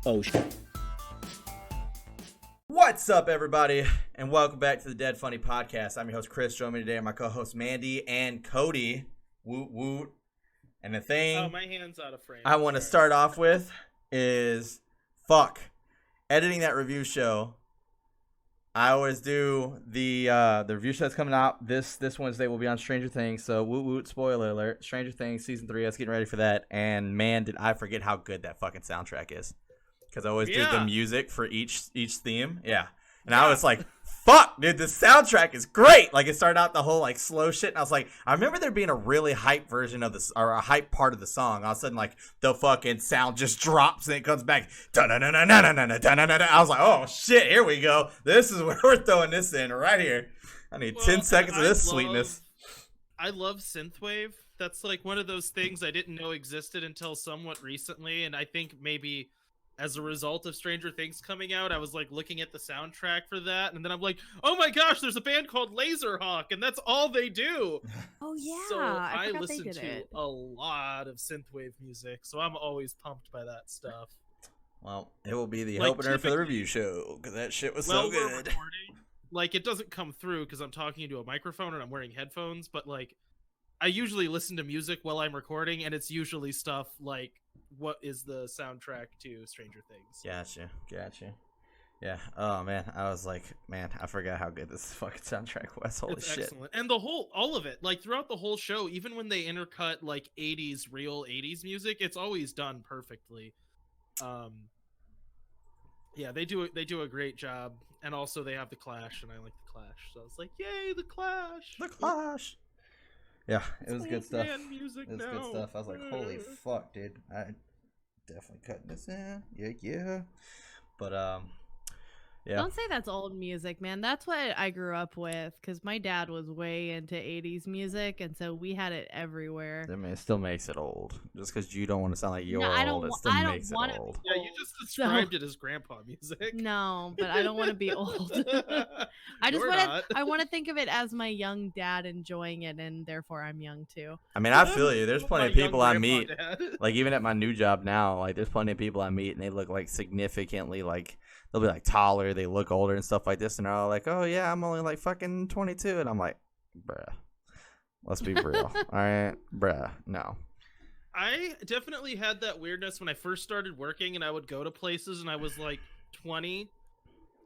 Oh, shit. What's up, everybody, and welcome back to the Dead Funny Podcast. I'm your host, Chris. Joining me today are my co-hosts, Mandy and Cody. Woot woot. And the thing my hand's out of frame. I want to start off with is, editing that review show. I always do the review show that's coming out this Wednesday will be on Stranger Things. So woot woot, spoiler alert, Stranger Things season 3. I was getting ready for that, and man, did I forget how good that fucking soundtrack is. Because I always do the music for each theme. Yeah. And I was like, fuck, dude, the soundtrack is great. Like, it started out the whole, like, slow shit. And I was like, I remember there being a really hype version of this, or a hype part of the song. All of a sudden, like, the fucking sound just drops and it comes back. I was like, oh, shit, here we go. This is where we're throwing this in right here. I need 10 seconds of this sweetness. I love synthwave. That's, like, one of those things I didn't know existed until somewhat recently. And I think maybe as a result of Stranger Things coming out, I was like looking at the soundtrack for that, and then I'm like, oh my gosh, there's a band called Laserhawk, and that's all they do. Oh yeah, so I listen to it. A lot of synthwave music, so I'm always pumped by that stuff. Well, it will be the Like, opener for the review show, because that shit was so good. Like, it doesn't come through because I'm talking into a microphone and I'm wearing headphones, but like, I usually listen to music while I'm recording, and it's usually stuff like what is the soundtrack to Stranger Things. Gotcha. Yeah. Oh man, I was like, man, I forgot how good this fucking soundtrack was. Holy it's shit. Excellent. And all of it, like throughout the whole show, even when they intercut like real 80s music, it's always done perfectly. Yeah, they do a great job. And also they have the Clash, and I like the Clash. So I was like, yay, the Clash. The Clash. Yeah, it was good stuff. Music it was now. good stuff. I was like, holy fuck, dude. I definitely cutting this in. Yeah. But, yeah. Don't say that's old music, man. That's what I grew up with, because my dad was way into 80s music, and so we had it everywhere. I mean, it still makes it old. Just because you don't want to sound like you're old, it still makes it old. Yeah, you just described it as grandpa music. No, but I don't want to be old. I want to think of it as my young dad enjoying it, and therefore I'm young too. I mean, I feel you. There's plenty of people I meet, like even at my new job now, like there's plenty of people I meet, and they look like significantly like, they'll be like taller, they look older and stuff like this, and they're all like, oh yeah, I'm only like fucking 22, and I'm like, bruh, let's be real. All right, bruh, no. I definitely had that weirdness when I first started working, and I would go to places and I was like 20,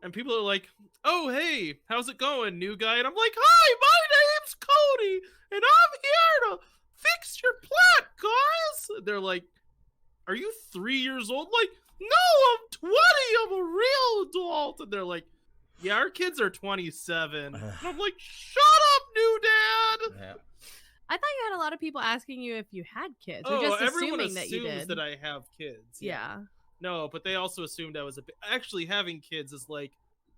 and people are like, oh hey, how's it going, new guy? And I'm like, hi, my name's Cody, and I'm here to fix your plant, guys. And they're like, are you 3 years old? Like, no, I'm 20. I'm a real adult. And they're like, yeah, our kids are 27. And I'm like, shut up, new dad. Yeah. I thought you had a lot of people asking you if you had kids. Oh, Or just everyone assuming that you assumes did. that I have kids. Yeah. No, but they also assumed I was actually having kids is like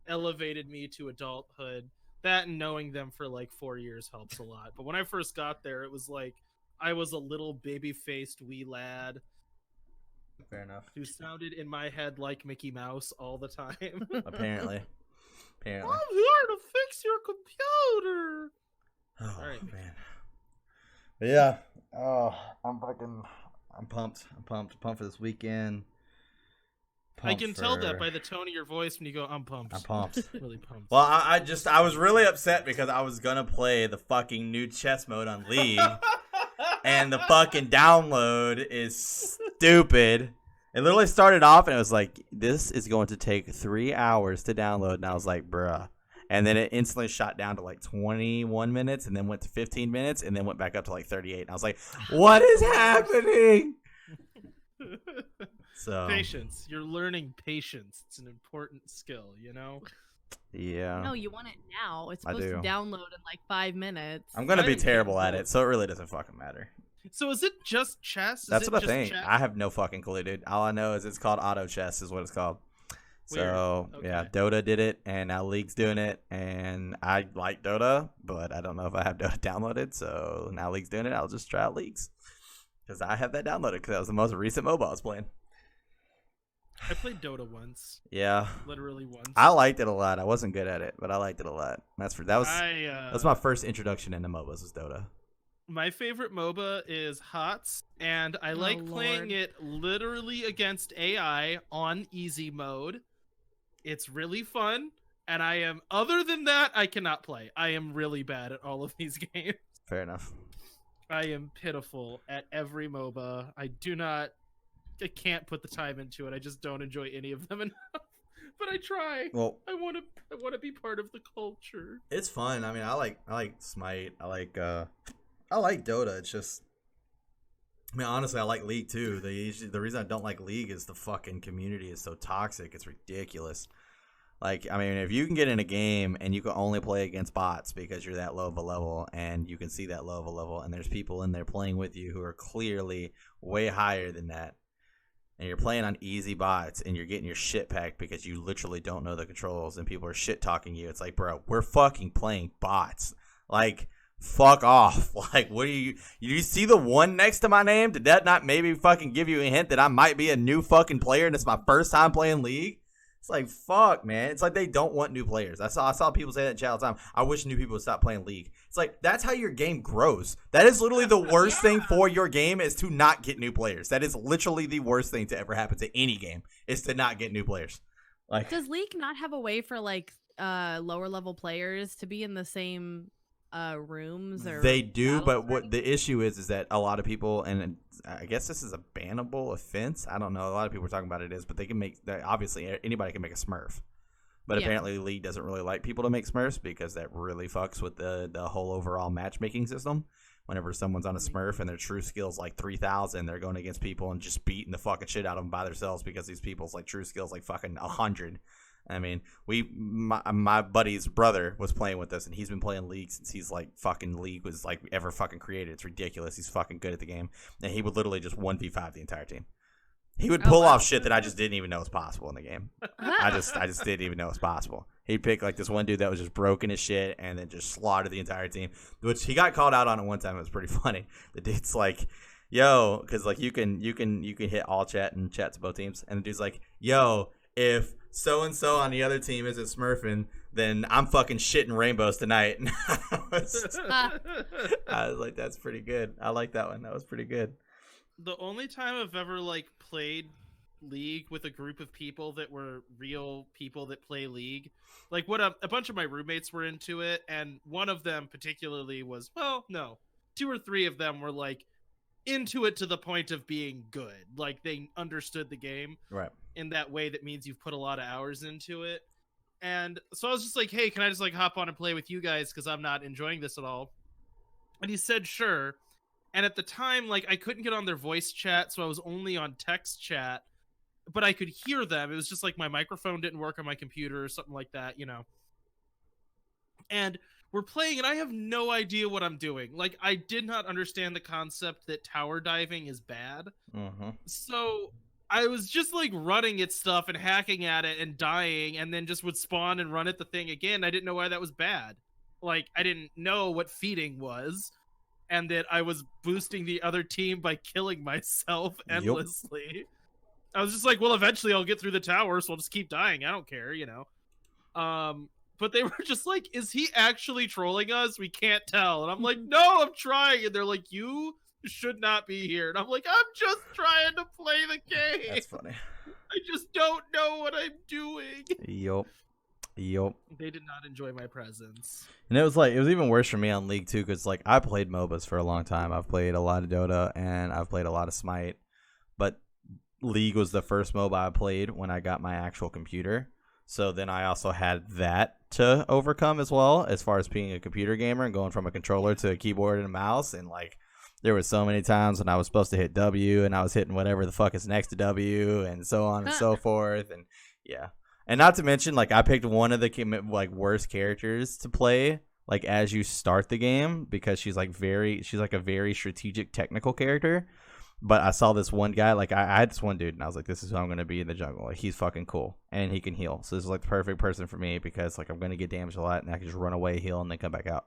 elevated me to adulthood. That and knowing them for like 4 years helps a lot. But when I first got there, it was like I was a little baby-faced wee lad. Fair enough. Who sounded in my head like Mickey Mouse all the time. Apparently. I'm here to fix your computer. Oh, all right, man. But yeah. Oh, I'm pumped. I'm pumped for this weekend. I can tell that by the tone of your voice when you go, I'm pumped. I'm pumped. Really pumped. Well, I was really upset because I was gonna play the fucking new chess mode on League. And the fucking download is stupid. It literally started off and it was like, this is going to take 3 hours to download. And I was like, bruh. And then it instantly shot down to like 21 minutes and then went to 15 minutes and then went back up to like 38. And I was like, what is happening? So Patience. You're learning patience. It's an important skill, you know? Yeah. No, you want it now. It's supposed to download in like 5 minutes. I'm going to be terrible at it, so it really doesn't fucking matter. So is it just chess? That's what I think. I have no fucking clue, dude. All I know is it's called auto chess is what it's called. So, yeah, Dota did it, and now League's doing it, and I like Dota, but I don't know if I have Dota downloaded, so now League's doing it. I'll just try out Leagues, because I have that downloaded, because that was the most recent MOBA I was playing. I played Dota once. Yeah. Literally once. I liked it a lot. I wasn't good at it, but I liked it a lot. That was my first introduction into MOBAs was Dota. My favorite MOBA is HOTS, and I like playing it literally against AI on easy mode. It's really fun, and other than that, I cannot play. I am really bad at all of these games. Fair enough. I am pitiful at every MOBA. I can't put the time into it. I just don't enjoy any of them enough. But I try. Well, I want to be part of the culture. It's fun. I mean, I like Smite. I like Dota. It's just, I mean, honestly, I like League too. The reason I don't like League is the fucking community is so toxic. It's ridiculous. Like, I mean, if you can get in a game and you can only play against bots because you're that low of a level and you can see that low of a level and there's people in there playing with you who are clearly way higher than that, and you're playing on easy bots and you're getting your shit packed because you literally don't know the controls and people are shit talking you. It's like, bro, we're fucking playing bots. Like, fuck off. Like, what do you see the one next to my name? Did that not maybe fucking give you a hint that I might be a new fucking player and it's my first time playing League? It's like, fuck, man. It's like they don't want new players. I saw people say that in chat all the time. I wish new people would stop playing League. It's like, that's how your game grows. That is literally the worst thing for your game, is to not get new players. That is literally the worst thing to ever happen to any game, is to not get new players. Like, does League not have a way for like lower level players to be in the same rooms? Or they do, but what the issue is that a lot of people, and I guess this is a bannable offense. I don't know. A lot of people are talking about it is, but they can make, obviously anybody can make a Smurf. But apparently League doesn't really like people to make Smurfs because that really fucks with the whole overall matchmaking system. Whenever someone's on a Smurf and their true skill's like 3,000, they're going against people and just beating the fucking shit out of them by themselves because these people's like true skill's like fucking 100. I mean, my buddy's brother was playing with us, and he's been playing League since he's like fucking League was like ever fucking created. It's ridiculous. He's fucking good at the game, and he would literally just 1v5 the entire team. He would pull off shit that I just didn't even know was possible in the game. I just didn't even know was possible. He'd pick like this one dude that was just broken as shit, and then just slaughtered the entire team. Which he got called out on it one time. It was pretty funny. The dude's like, "Yo," because like you can hit all chat and chat to both teams, and the dude's like, "Yo, if so and so on the other team isn't smurfing, then I'm fucking shitting rainbows tonight." And I was like, "That's pretty good. I like that one. That was pretty good." The only time I've ever like played League with a group of people that were real people that play League, like what a bunch of my roommates were into it, and one of them particularly was, well, no, 2 or 3 of them were like into it to the point of being good. Like they understood the game right in that way that means you've put a lot of hours into it. And so I was just like, hey, can I just like hop on and play with you guys because I'm not enjoying this at all? And he said sure. And at the time, like, I couldn't get on their voice chat, so I was only on text chat, but I could hear them. It was just like my microphone didn't work on my computer or something like that, you know. And we're playing, and I have no idea what I'm doing. Like, I did not understand the concept that tower diving is bad. Mm-hmm. So I was just, like, running at stuff and hacking at it and dying, and then just would spawn and run at the thing again. I didn't know why that was bad. Like, I didn't know what feeding was. And that I was boosting the other team by killing myself endlessly. Yep. I was just like, well, eventually I'll get through the tower, so I'll just keep dying. I don't care, you know. But they were just like, is he actually trolling us? We can't tell. And I'm like, no, I'm trying. And they're like, you should not be here. And I'm like, I'm just trying to play the game. That's funny. I just don't know what I'm doing. Yup. They did not enjoy my presence. And it was even worse for me on League too, because like I played MOBAs for a long time. I've played a lot of Dota and I've played a lot of Smite, but League was the first MOBA I played when I got my actual computer. So then I also had that to overcome as well, as far as being a computer gamer and going from a controller to a keyboard and a mouse. And like there were so many times when I was supposed to hit W and I was hitting whatever the fuck is next to W and so on and so forth. And yeah. And not to mention, like, I picked one of the like worst characters to play, like, as you start the game, because she's like a very strategic, technical character. But I saw this one guy, like, I had this one dude, and I was like, this is who I'm gonna be in the jungle. Like, he's fucking cool, and he can heal. So this is like the perfect person for me because like I'm gonna get damaged a lot, and I can just run away, heal, and then come back out.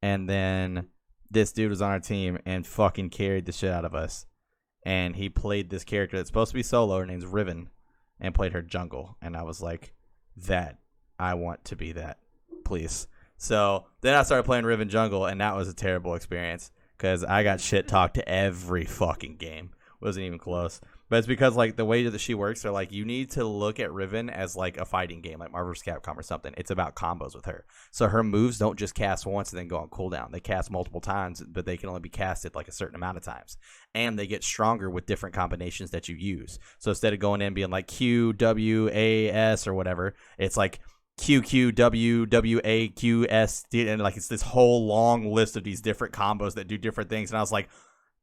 And then this dude was on our team and fucking carried the shit out of us. And he played this character that's supposed to be solo. Her name's Riven. And played her jungle, and I was like, I want to be that, please. So then I started playing Riven jungle, and that was a terrible experience because I got shit talked to every fucking game. Wasn't even close. But it's because, like, the way that she works, they're like, you need to look at Riven as, like, a fighting game, like Marvel vs. Capcom or something. It's about combos with her. So her moves don't just cast once and then go on cooldown. They cast multiple times, but they can only be casted, like, a certain amount of times. And they get stronger with different combinations that you use. So instead of going in and being like Q, W, A, S, or whatever, it's like Q, Q, W, W, A, Q, S, and, like, it's this whole long list of these different combos that do different things. And I was like,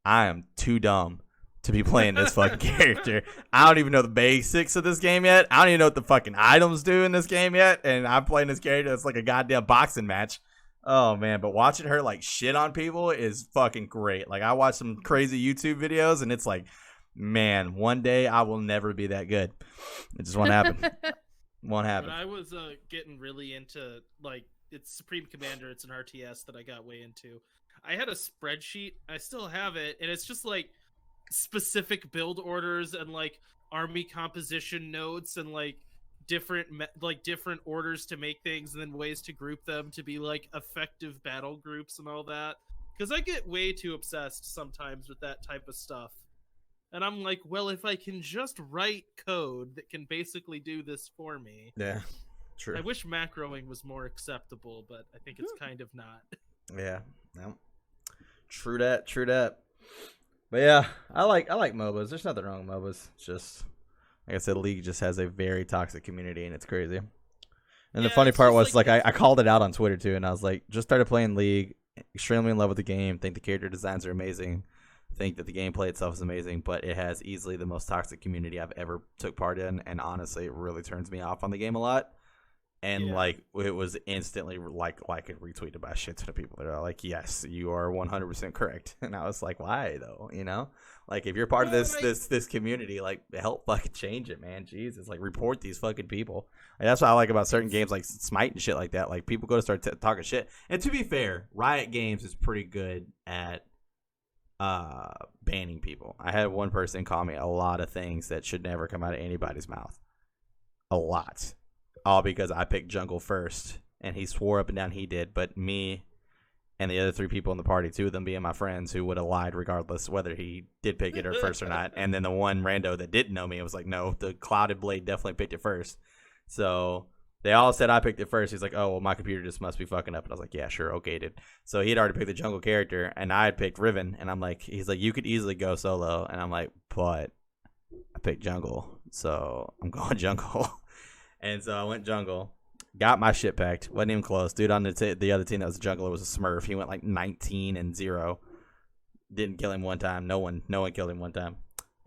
I am too dumb to be playing this fucking character. I don't even know the basics of this game yet. I don't even know what the fucking items do in this game yet. And I'm playing this character that's like a goddamn boxing match. Oh, man. But watching her, like, shit on people is fucking great. Like, I watch some crazy YouTube videos, and it's like, man, one day I will never be that good. It just won't happen. Won't happen. When I was getting really into, like, it's Supreme Commander. It's an RTS that I got way into. I had a spreadsheet. I still have it. And it's just, like, specific build orders and like army composition notes and like different orders to make things and then ways to group them to be like effective battle groups and all that, because I get way too obsessed sometimes with that type of stuff, and I'm like, well, if I can just write code that can basically do this for me. Yeah, true. I wish macroing was more acceptable, but I think it's kind of not. Yeah, no. True that. But yeah, I like MOBAs. There's nothing wrong with MOBAs. It's just, like I said, League just has a very toxic community, and it's crazy. And the funny part was, like, I called it out on Twitter, too, and I was like, just started playing League, extremely in love with the game, think the character designs are amazing, think that the gameplay itself is amazing, but it has easily the most toxic community I've ever took part in, and honestly, it really turns me off on the game a lot. And, like, it was instantly, like and retweeted by a shit ton of people that are like, yes, you are 100% correct. And I was like, why, though? You know? Like, if you're part of this community, like, help fucking change it, man. Jesus, like, report these fucking people. Like, that's what I like about certain games like Smite and shit like that. Like, people go to start talking shit. And to be fair, Riot Games is pretty good at banning people. I had one person call me a lot of things that should never come out of anybody's mouth. A lot. All because I picked jungle first, and he swore up and down he did, but me and the other 3 people in the party, 2 of them being my friends, who would have lied regardless whether he did pick it or first or not, and then the one rando that didn't know me was like, no, the Clouded Blade definitely picked it first. So they all said I picked it first. He's like, oh, well, my computer just must be fucking up. And I was like, yeah, sure, okay, dude. So he had already picked the jungle character, and I had picked Riven, and I'm like, he's like, you could easily go solo, and I'm like, but I picked jungle, so I'm going jungle. And so I went jungle, got my shit packed. Wasn't even close. Dude on the other team that was a jungler was a Smurf. He went like 19-0. Didn't kill him one time. No one killed him one time.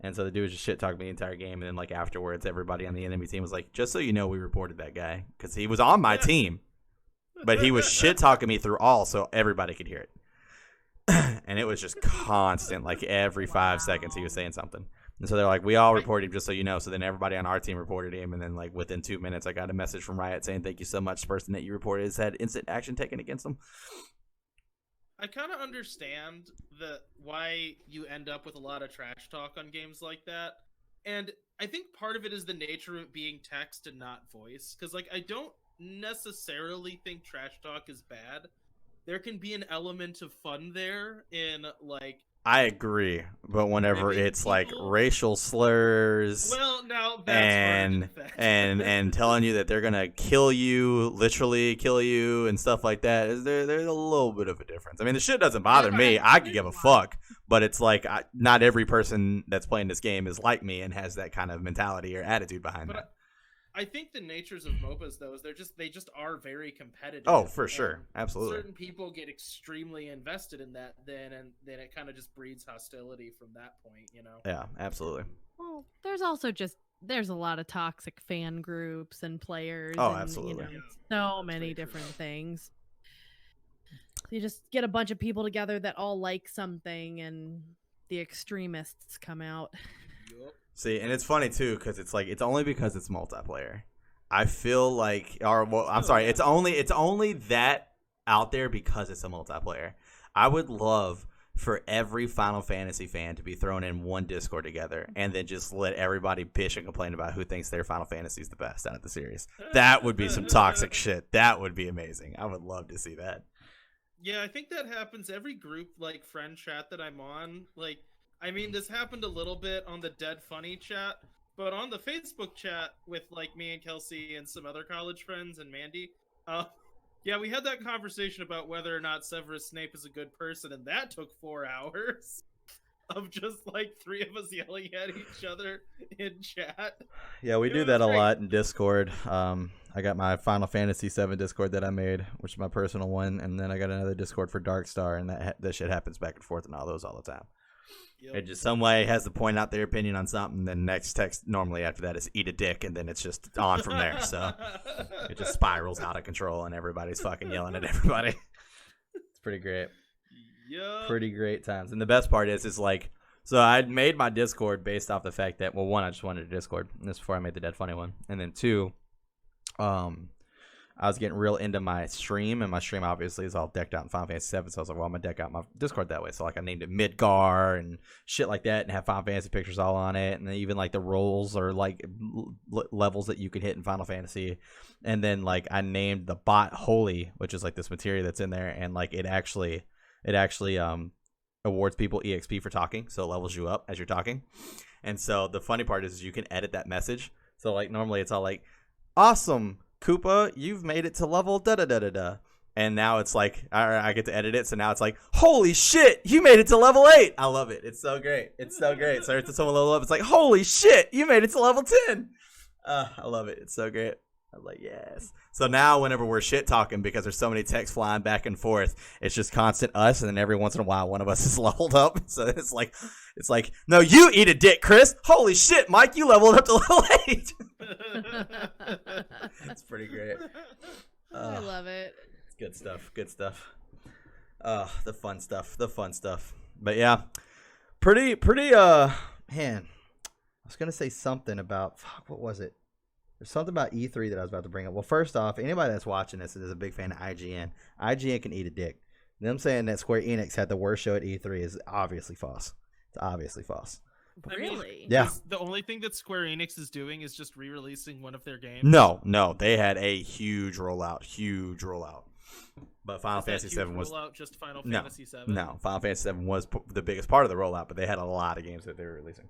And so the dude was just shit talking me the entire game. And then like afterwards, everybody on the enemy team was like, just so you know, we reported that guy. Because he was on my team. But he was shit talking me through all so everybody could hear it. And it was just constant. Like every 5 seconds he was saying something. And so they're like, we all reported him just so you know. So then everybody on our team reported him. And then like within 2 minutes, I got a message from Riot saying, thank you so much. The person that you reported has had instant action taken against them. I kind of understand why you end up with a lot of trash talk on games like that. And I think part of it is the nature of it being text and not voice. Because like, I don't necessarily think trash talk is bad. There can be an element of fun there in like, I agree, but whenever it's like racial slurs, well, now that's and telling you that they're gonna kill you, literally kill you, and stuff like that, there's a little bit of a difference. I mean, the shit doesn't bother me. I could give a fuck, but it's like not every person that's playing this game is like me and has that kind of mentality or attitude behind that. I think the natures of MOBAs, though, is they just are very competitive. Oh, for sure. Absolutely. Certain people get extremely invested in that and then it kind of just breeds hostility from that point, you know? Yeah, absolutely. Well, there's a lot of toxic fan groups and players. Oh, and, absolutely. So many different things. You just get a bunch of people together that all like something and the extremists come out. Yep. See, and it's funny too because it's like it's only because it's multiplayer. I feel like, it's only that out there because it's a multiplayer. I would love for every Final Fantasy fan to be thrown in one Discord together and then just let everybody bitch and complain about who thinks their Final Fantasy is the best out of the series. That would be some toxic shit. That would be amazing. I would love to see that. Yeah, I think that happens every group, like friend chat that I'm on. Like, I mean, this happened a little bit on the Dead Funny chat, but on the Facebook chat with like me and Kelsey and some other college friends and Mandy, uh, yeah, we had that conversation about whether or not Severus Snape is a good person, and that took 4 hours of just like three of us yelling at each other in chat. Yeah, we It do was that a great. lot in Discord. I got my Final Fantasy VII Discord that I made, which is my personal one, and then I got another Discord for Darkstar, and that shit happens back and forth and all those all the time. Yep. It just some way has to point out their opinion on something. Then next text normally after that is eat a dick, and then it's just on from there. So it just spirals out of control, and everybody's fucking yelling at everybody. It's pretty great. Yeah. Pretty great times. And the best part is like, so I made my Discord based off the fact that, well, one, I just wanted a Discord. And this is before I made the Dead Funny one. And then two, I was getting real into my stream, and my stream obviously is all decked out in Final Fantasy VII. So I was like, well, I'm gonna deck out my Discord that way. So like, I named it Midgar and shit like that, and have Final Fantasy pictures all on it, and then even like the roles or like levels that you could hit in Final Fantasy. And then like I named the bot Holy, which is like this materia that's in there, and like it actually awards people EXP for talking, so it levels you up as you're talking. And so the funny part is you can edit that message. So like normally it's all like, awesome, Koopa, you've made it to level da da da da da. And now it's like, I get to edit it. So now it's like, holy shit, you made it to level 8. I love it. It's so great. It's so great. So if someone level up, it's like, holy shit, you made it to level 10. I love it. It's so great. I'm like, yes. So now whenever we're shit talking, because there's so many texts flying back and forth, it's just constant us, and then every once in a while one of us is leveled up. So it's like, no, you eat a dick, Chris. Holy shit, Mike, you leveled up to level 8. It's pretty great. I love it. It's good stuff. Good stuff. The fun stuff. The fun stuff. But yeah, pretty. Man, I was gonna say something about what was it? There's something about E3 that I was about to bring up. Well, first off, anybody that's watching this is a big fan of IGN. IGN can eat a dick. Them saying that Square Enix had the worst show at E3 is obviously false. It's obviously false. Really? Yeah. The only thing that Square Enix is doing is just re-releasing one of their games. No, they had a huge rollout. But Final Fantasy VII was just Final Fantasy VII. No, Final Fantasy VII was the biggest part of the rollout, but they had a lot of games that they were releasing.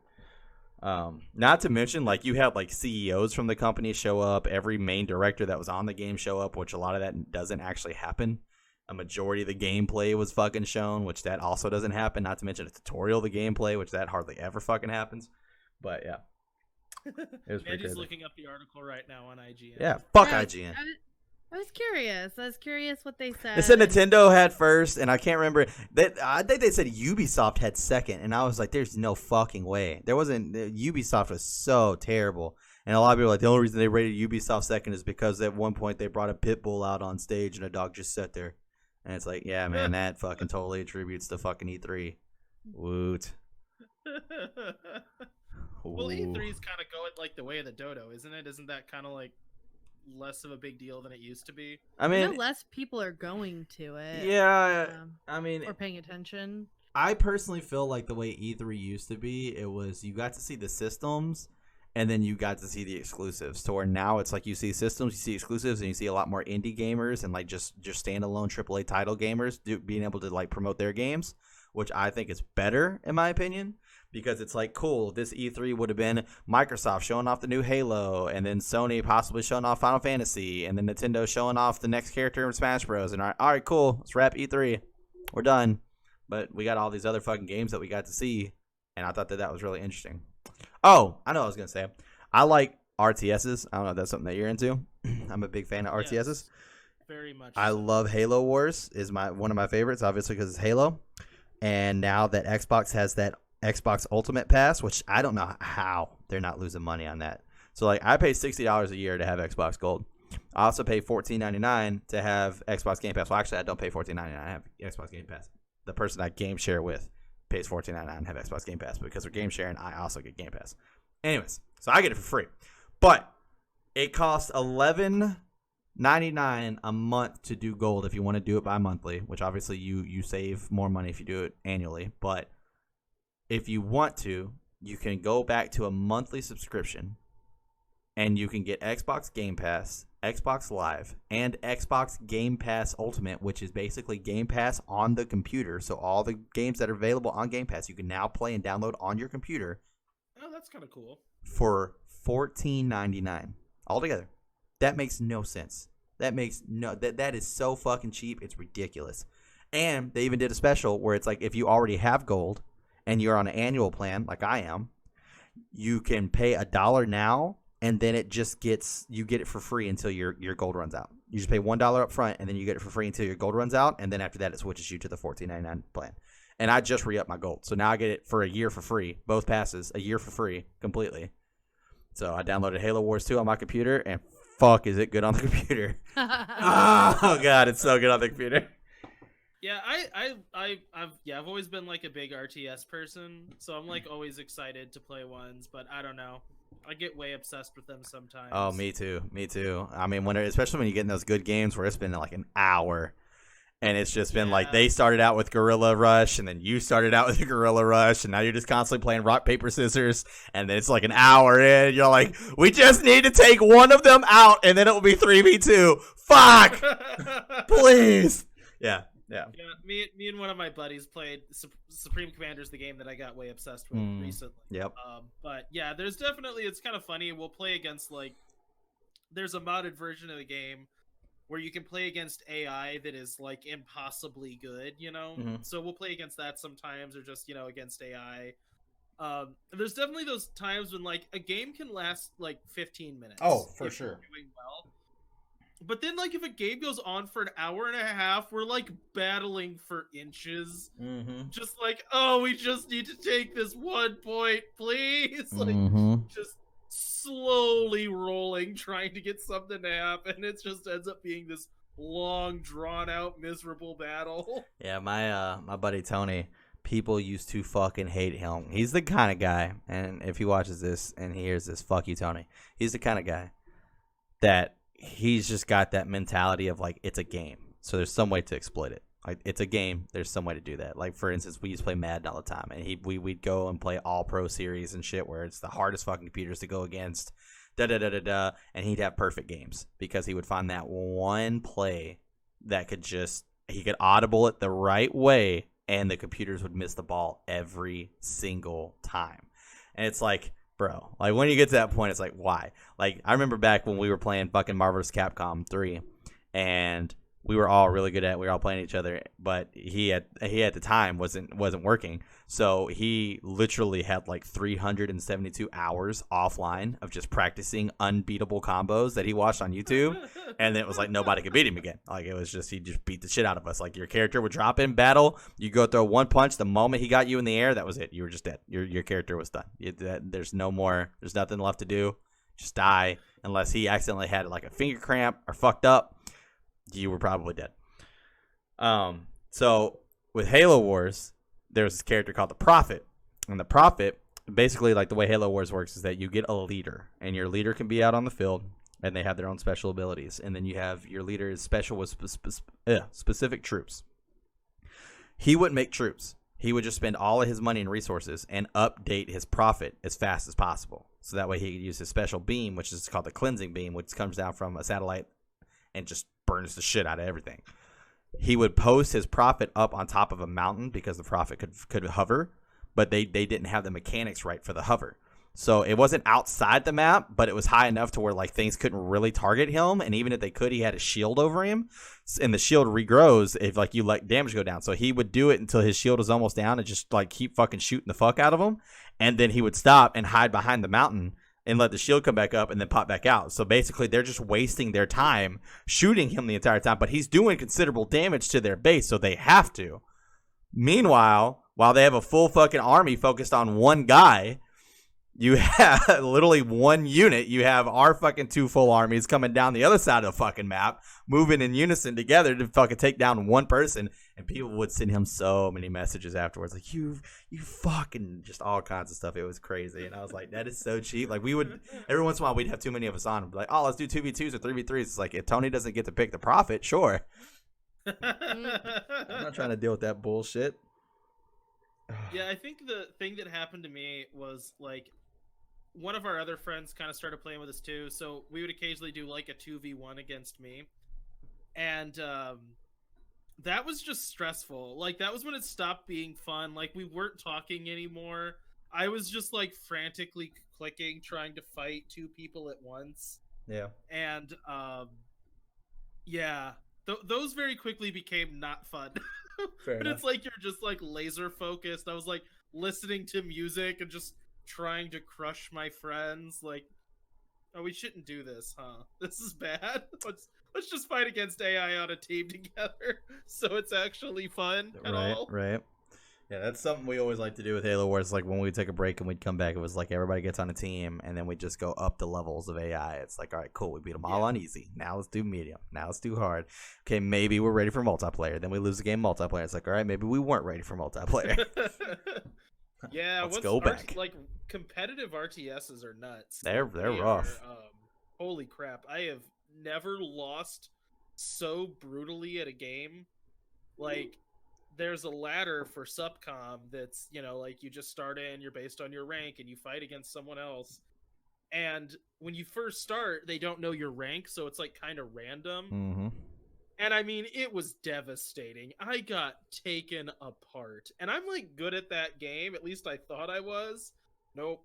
Not to mention, like, you had like CEOs from the company show up, every main director that was on the game show up, which a lot of that doesn't actually happen. A majority of the gameplay was fucking shown, which that also doesn't happen. Not to mention a tutorial of the gameplay, which that hardly ever fucking happens. But yeah, it was pretty Andy's crazy. looking up the article right now on IGN. Yeah, fuck I- IGN. I was curious. I was curious what they said. They said Nintendo had first, and I can't remember. I think they said Ubisoft had second, and I was like, "There's no fucking way." There wasn't. Ubisoft was so terrible, and a lot of people are like, the only reason they rated Ubisoft second is because at one point they brought a pit bull out on stage, and a dog just sat there, and it's like, yeah, man, that fucking totally attributes to fucking E3. Woot. Well, Ooh. E3 is kind of going like the way of the dodo, isn't it? Isn't that kind of like less of a big deal than it used to be? I mean, less people are going to it. yeah. I mean, or paying attention. I personally feel like the way E3 used to be, it was you got to see the systems, and then you got to see the exclusives. To where now it's like you see systems, you see exclusives, and you see a lot more indie gamers and like just standalone AAA title gamers being able to like promote their games, which I think is better in my opinion. Because it's like, cool, this E3 would have been Microsoft showing off the new Halo, and then Sony possibly showing off Final Fantasy, and then Nintendo showing off the next character in Smash Bros. And all right, cool, let's wrap E3. We're done. But we got all these other fucking games that we got to see, and I thought that was really interesting. Oh, I know what I was going to say. I like RTSs. I don't know if that's something that you're into. I'm a big fan of RTSs. Yes, very much. I love Halo Wars. Is one of my favorites, obviously, because it's Halo. And now that Xbox has that Xbox Ultimate Pass, which I don't know how they're not losing money on that. So like, I pay $60 a year to have Xbox Gold. I also pay $14.99 to have Xbox Game Pass. Well, actually, I don't pay $14.99. I have Xbox Game Pass. The person I game share with pays $14.99 and have Xbox Game Pass, because we're game sharing. I also get Game Pass. Anyways, so I get it for free, but it costs $11.99 a month to do Gold if you want to do it bi-monthly, which obviously you save more money if you do it annually, but if you want to, you can go back to a monthly subscription, and you can get Xbox Game Pass Xbox Live, and Xbox Game Pass Ultimate, which is basically Game Pass on the computer. So all the games that are available on Game Pass, you can now play and download on your computer. Oh, that's kind of cool. For $14.99 altogether. That makes no sense. That is so fucking cheap. It's ridiculous. And they even did a special where it's like if you already have gold and you're on an annual plan like I am, you can pay $1 now. And then you get it for free until your gold runs out. You just pay $1 up front, and then you get it for free until your gold runs out. And then after that, it switches you to the $14.99 plan. And I just re-upped my gold. So now I get it for a year for free. Both passes, a year for free, completely. So I downloaded Halo Wars 2 on my computer, and fuck, is it good on the computer. Oh, God, it's so good on the computer. Yeah, I've always been like a big RTS person, so I'm like always excited to play ones, but I don't know. I get way obsessed with them sometimes. Oh, me too. I mean, especially when you get in those good games where it's been like an hour, and it's just been like they started out with Gorilla Rush, and then you started out with Gorilla Rush, and now you're just constantly playing rock, paper, scissors, and then it's like an hour in, you're like, we just need to take one of them out, and then it will be 3v2. Fuck! Please! Yeah. Me and one of my buddies played Supreme Commander's the game that I got way obsessed with recently. Yep. But yeah, there's definitely, it's kind of funny. We'll play against there's a modded version of the game where you can play against AI that is like impossibly good, you know? Mm-hmm. So we'll play against that sometimes, or just, against AI. There's definitely those times when like a game can last like 15 minutes. Oh, for if sure. you're doing well. But then, like, if a game goes on for an hour and a half, we're, like, battling for inches. Mm-hmm. Just like, oh, we just need to take this 1 point, please. Like, just slowly rolling, trying to get something to happen. It just ends up being this long, drawn-out, miserable battle. Yeah, my buddy Tony, people used to fucking hate him. He's the kind of guy, and if he watches this and he hears this, fuck you, Tony. He's the kind of guy that... he's just got that mentality of like it's a game, so there's some way to exploit it. Like it's a game, there's some way to do that. Like for instance, we used to play Madden all the time, and we'd go and play all pro series and shit where it's the hardest fucking computers to go against, and he'd have perfect games because he would find that one play that he could audible it the right way, and the computers would miss the ball every single time. And it's like, bro, like when you get to that point, it's like, why? Like I remember back when we were playing fucking Marvel vs. Capcom 3, and we were all really good at it. We were all playing each other, but he at the time wasn't working. So he literally had like 372 hours offline of just practicing unbeatable combos that he watched on YouTube. And it was like nobody could beat him again. Like it was just, he just beat the shit out of us. Like your character would drop in battle, you go throw one punch, the moment he got you in the air, that was it. You were just dead. Your character was done. There's no more, there's nothing left to do. Just die unless he accidentally had like a finger cramp or fucked up. You were probably dead. So with Halo Wars, there's this character called the Prophet, and the Prophet, basically like the way Halo Wars works is that you get a leader, and your leader can be out on the field, and they have their own special abilities, and then you have your leader is special with specific troops. He wouldn't make troops. He would just spend all of his money and resources and update his Prophet as fast as possible, so that way he could use his special beam, which is called the cleansing beam, which comes down from a satellite and just burns the shit out of everything. He would post his Prophet up on top of a mountain because the Prophet could hover, but they didn't have the mechanics right for the hover. So it wasn't outside the map, but it was high enough to where like things couldn't really target him, and even if they could, he had a shield over him, and the shield regrows if like you let damage go down. So he would do it until his shield was almost down and just like keep fucking shooting the fuck out of him, and then he would stop and hide behind the mountain and let the shield come back up and then pop back out. So basically they're just wasting their time shooting him the entire time, but he's doing considerable damage to their base, so they have to. Meanwhile, while they have a full fucking army focused on one guy, you have literally one unit. You have our fucking two full armies coming down the other side of the fucking map, moving in unison together to fucking take down one person. And people would send him so many messages afterwards, like you fucking, just all kinds of stuff. It was crazy, and I was like, that is so cheap. Like we would every once in a while we'd have too many of us on, and be like, oh, let's do 2v2s or 3v3s. It's like if Tony doesn't get to pick the Prophet, sure. I'm not trying to deal with that bullshit. Yeah, I think the thing that happened to me was like one of our other friends kind of started playing with us too, so we would occasionally do like a 2v1 against me. And that was just stressful. Like, that was when it stopped being fun. Like, we weren't talking anymore. I was just like frantically clicking, trying to fight two people at once. Yeah. And yeah, those very quickly became not fun. Fair But enough. it's like you're just like laser focused. I was like listening to music and just trying to crush my friends. Like, oh, we shouldn't do this, huh? This is bad. Let's just fight against AI on a team together, so it's actually fun at all. Right. Yeah, that's something we always like to do with Halo Wars. Like when we take a break and we'd come back, it was like everybody gets on a team, and then we just go up the levels of AI. It's like, all right, cool, we beat them all on easy. Now let's do medium. Now let's do hard. Okay, maybe we're ready for multiplayer. Then we lose the game multiplayer. It's like, all right, maybe we weren't ready for multiplayer. Yeah, Let's go back. Like competitive RTSs are nuts. They're rough. Holy crap! I have never lost so brutally at a game. Like, there's a ladder for Subcom that's, you know, like you just start in, you're based on your rank, and you fight against someone else. And when you first start, they don't know your rank, so it's like kind of random. Mm-hmm. And I mean, it was devastating. I got taken apart. And I'm like good at that game. At least I thought I was. Nope.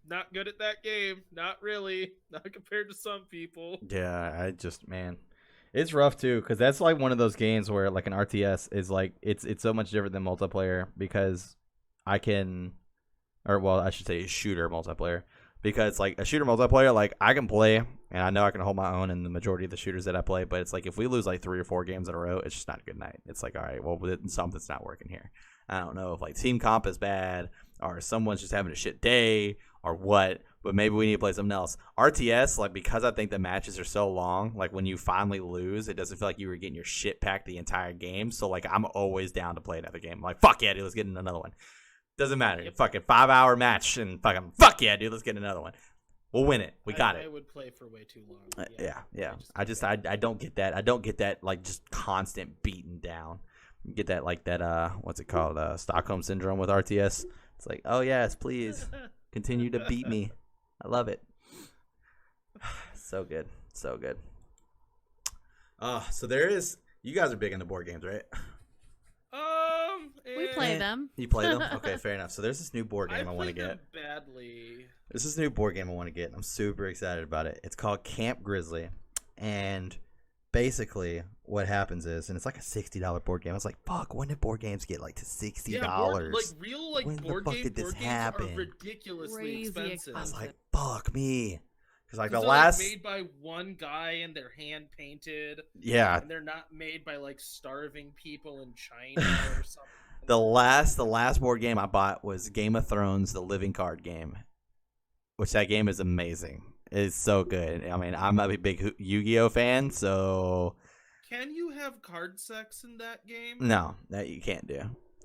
Not good at that game. Not really. Not compared to some people. Yeah, man, it's rough too, because that's like one of those games where like an RTS is like it's so much different than multiplayer, because I should say shooter multiplayer, because like a shooter multiplayer, like I can play and I know I can hold my own in the majority of the shooters that I play, but it's like if we lose like 3 or 4 games in a row, it's just not a good night. It's like, all right, well, something's not working here. I don't know if like team comp is bad or someone's just having a shit day or what, but maybe we need to play something else. RTS, like, because I think the matches are so long, like when you finally lose, it doesn't feel like you were getting your shit packed the entire game. So like I'm always down to play another game. I'm like, fuck yeah, dude, let's get in another one. Doesn't matter. Yep. Fucking 5-hour match and fuck yeah, dude, let's get another one. We'll win it. We got it. I would play for way too long. Yeah. I don't get that. I don't get that, like, just constant beating down. You get that, like, that, what's it called? Stockholm Syndrome with RTS. It's like, oh, yes, please. Continue to beat me. I love it. So good. So good. So there is, you guys are big into board games, right? We play them. You play them? Okay, fair enough. So there's this new board game I want to played get. them badly. There's this new board game I want to get, and I'm super excited about it. It's called Camp Grizzly, and basically what happens is, and it's like a $60 board game. I was like, fuck, when did board games get like to $60? Real when the fuck did this happen? Are ridiculously Crazy expensive. I was like, fuck me. Because like the they're, last... like, made by one guy and they're hand painted. Yeah. And they're not made by like starving people in China or something. The last board game I bought was Game of Thrones, the living card game, which that game is amazing. It's so good. I mean, I'm a big Yu-Gi-Oh fan, so... Can you have card sex in that game? No, that you can't do.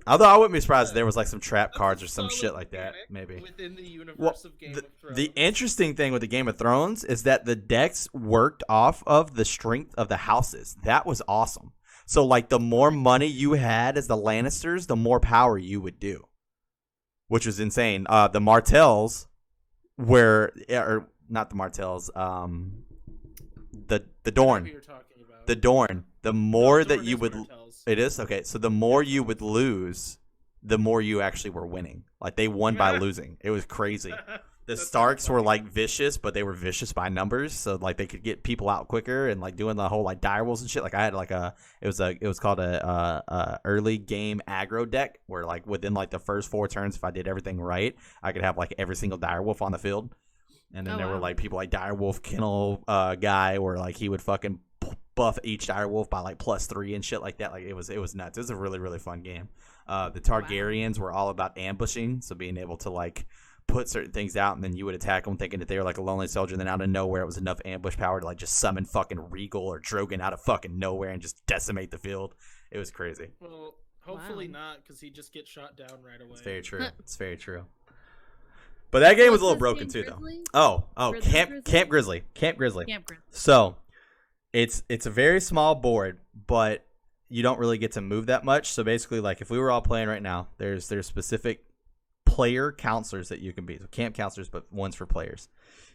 Although I wouldn't be surprised if there was like some trap cards or some shit like that, maybe. Within the universe of Game of Thrones. The interesting thing with the Game of Thrones is that the decks worked off of the strength of the houses. That was awesome. So, like, the more money you had as the Lannisters, the more power you would do, which was insane. The Martells or not the Martells, the Dorne. The Dorne. The more that you would... It is? Okay, so the more you would lose, the more you actually were winning. Like, they won by losing. It was crazy. The Starks were, like, vicious, but they were vicious by numbers, so, like, they could get people out quicker and, like, doing the whole, like, dire wolves and shit. Like, I had, like, it was called a early game aggro deck, where, like, within, like, the first 4 turns, if I did everything right, I could have, like, every single dire wolf on the field. And then there were, like, people like Dire Wolf Kennel guy, where, like, he would fucking buff each dire wolf by like +3 and shit like that. Like, it was nuts. It was a really, really fun game. The Targaryens were all about ambushing, so being able to like put certain things out, and then you would attack them thinking that they were like a lonely soldier, and then out of nowhere it was enough ambush power to like just summon fucking Regal or Drogon out of fucking nowhere and just decimate the field. It was crazy. Well, hopefully not, because he just gets shot down right away. It's very true. It's very true. But that game was a little broken too, though. Camp Grizzly. So it's a very small board, but you don't really get to move that much. So basically, like, if we were all playing right now, there's specific player counselors that you can be. So camp counselors, but ones for players.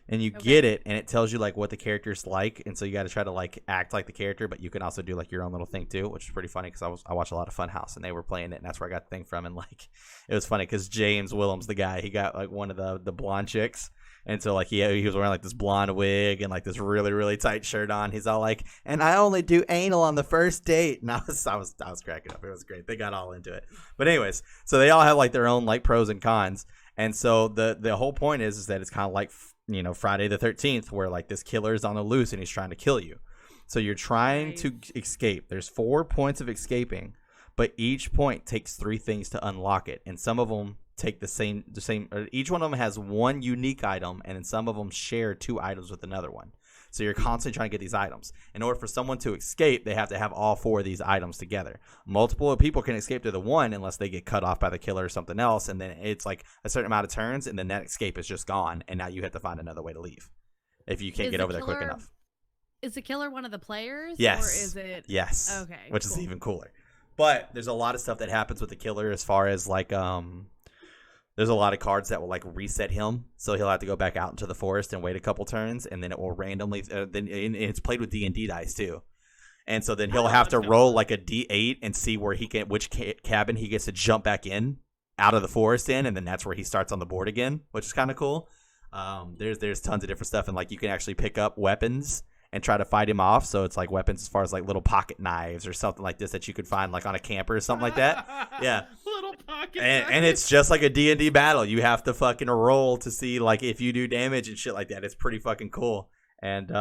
And you Okay. get it, and it tells you like what the character's like, and so you got to try to like act like the character, but you can also do like your own little thing too, which is pretty funny because I watch a lot of Funhouse, and they were playing it, and that's where I got the thing from. And like it was funny because James Willems, the guy, he got like one of the blonde chicks, and so like he was wearing like this blonde wig and like this really really tight shirt on. He's all like, and I only do anal on the first date, and I was cracking up. It was great. They got all into it. But anyways, so they all have like their own like pros and cons, and so the whole point is that it's kind of like, you know, Friday the 13th, where like this killer is on the loose and he's trying to kill you. So you're trying to escape. There's 4 points of escaping, but each point takes 3 things to unlock it, and some of them take the same. Or each one of them has one unique item, and then some of them share 2 items with another one. So you're constantly trying to get these items. In order for someone to escape, they have to have all 4 of these items together. Multiple people can escape to the one unless they get cut off by the killer or something else, and then it's like a certain amount of turns, and then that escape is just gone, and now you have to find another way to leave if you can't Is get the over there quick killer- enough. Is the killer one of the players? Yes. Or is it? Yes. Okay. Which cool. is even cooler. But there's a lot of stuff that happens with the killer as far as like there's a lot of cards that will like reset him, so he'll have to go back out into the forest and wait a couple turns, and then it will randomly. Then and it's played with D&D dice too, and so then he'll have to roll like a D8 and see where he can, which cabin he gets to jump back in out of the forest in, and then that's where he starts on the board again, which is kind of cool. There's tons of different stuff, and like you can actually pick up weapons and try to fight him off. So it's like weapons as far as like little pocket knives or something like this that you could find like on a camper or something like that. Yeah. Little pocket. And it's just like a D&D battle. You have to fucking roll to see like if you do damage and shit like that. It's pretty fucking cool. And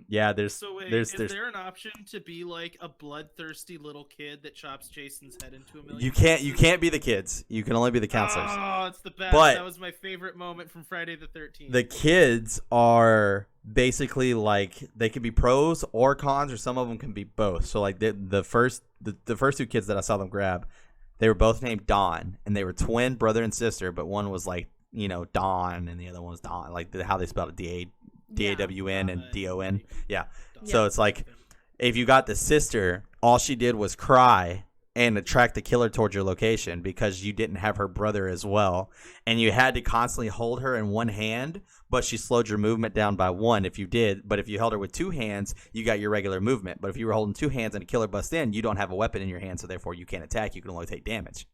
yeah, So wait, there's is there an option to be like a bloodthirsty little kid that chops Jason's head into a million you pieces? can't be the kids. You can only be the counselors. Oh, it's the best. But that was my favorite moment from Friday the 13th. The kids are basically like they can be pros or cons, or some of them can be both. So like the first 2 kids that I saw them grab, they were both named Dawn, and they were twin brother and sister, but one was like, you know, Dawn and the other one was Dawn, like how they spelled it, DAWN and DON. Yeah. So it's like if you got the sister, all she did was cry and attract the killer towards your location because you didn't have her brother as well, and you had to constantly hold her in one hand, but she slowed your movement down by 1 if you did. But if you held her with 2 hands, you got your regular movement. But if you were holding 2 hands and a killer busts in, you don't have a weapon in your hand, so therefore you can't attack. You can only take damage.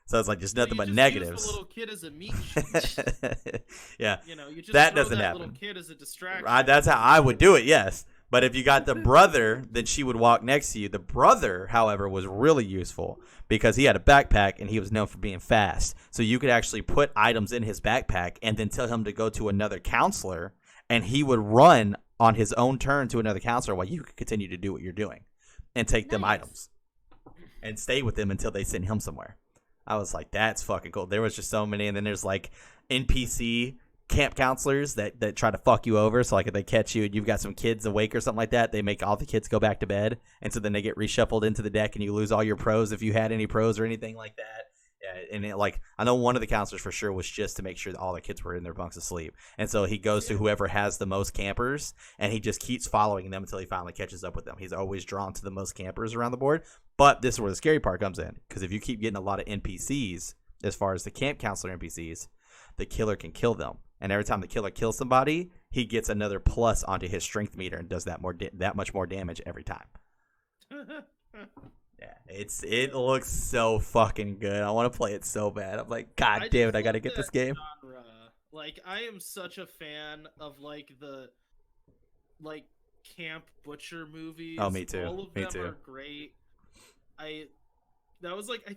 So it's like just nothing but negatives. Use the little kid as a meat sheet. Yeah, You know, you just that throw doesn't that happen. little kid as a distraction. That's how I would do it, yes. But if you got the brother, then she would walk next to you. The brother, however, was really useful because he had a backpack and he was known for being fast. So you could actually put items in his backpack and then tell him to go to another counselor, and he would run on his own turn to another counselor while you could continue to do what you're doing and take them items and stay with them until they send him somewhere. I was like, that's fucking cool. There was just so many. And then there's like NPC camp counselors that try to fuck you over. So like if they catch you and you've got some kids awake or something like that, they make all the kids go back to bed. And so then they get reshuffled into the deck and you lose all your pros if you had any pros or anything like that. Yeah, and it, like I know one of the counselors for sure was just to make sure that all the kids were in their bunks asleep. And so he goes to whoever has the most campers and he just keeps following them until he finally catches up with them. He's always drawn to the most campers around the board. But this is where the scary part comes in, because if you keep getting a lot of NPCs, as far as the camp counselor NPCs, the killer can kill them. And every time the killer kills somebody, he gets another plus onto his strength meter and does that much more damage every time. Yeah, it looks so fucking good. I want to play it so bad. I'm like, God damn it, I gotta get this game. Genre. Like, I am such a fan of like the camp butcher movies. Oh, me too. All of Me them too. are great. I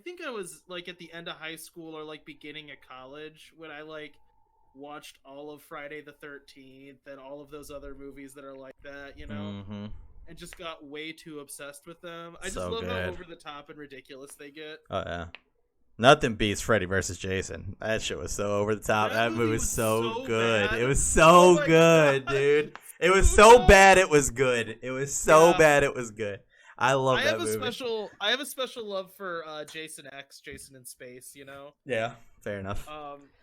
think I was like at the end of high school or like beginning of college when I like watched all of Friday the 13th and all of those other movies that are like that, you know, Mm-hmm. and just got way too obsessed with them. I just So love how good. over the top and ridiculous they get. Oh yeah. Nothing beats Freddy versus Jason. That shit was so over the top. That movie was so good. bad. It was Oh so my good, God. dude. It was So so good. bad it was good. It was so Yeah. bad it was good. I love I that have a movie. I have a special love for Jason X, Jason in Space, you know. Yeah, fair enough.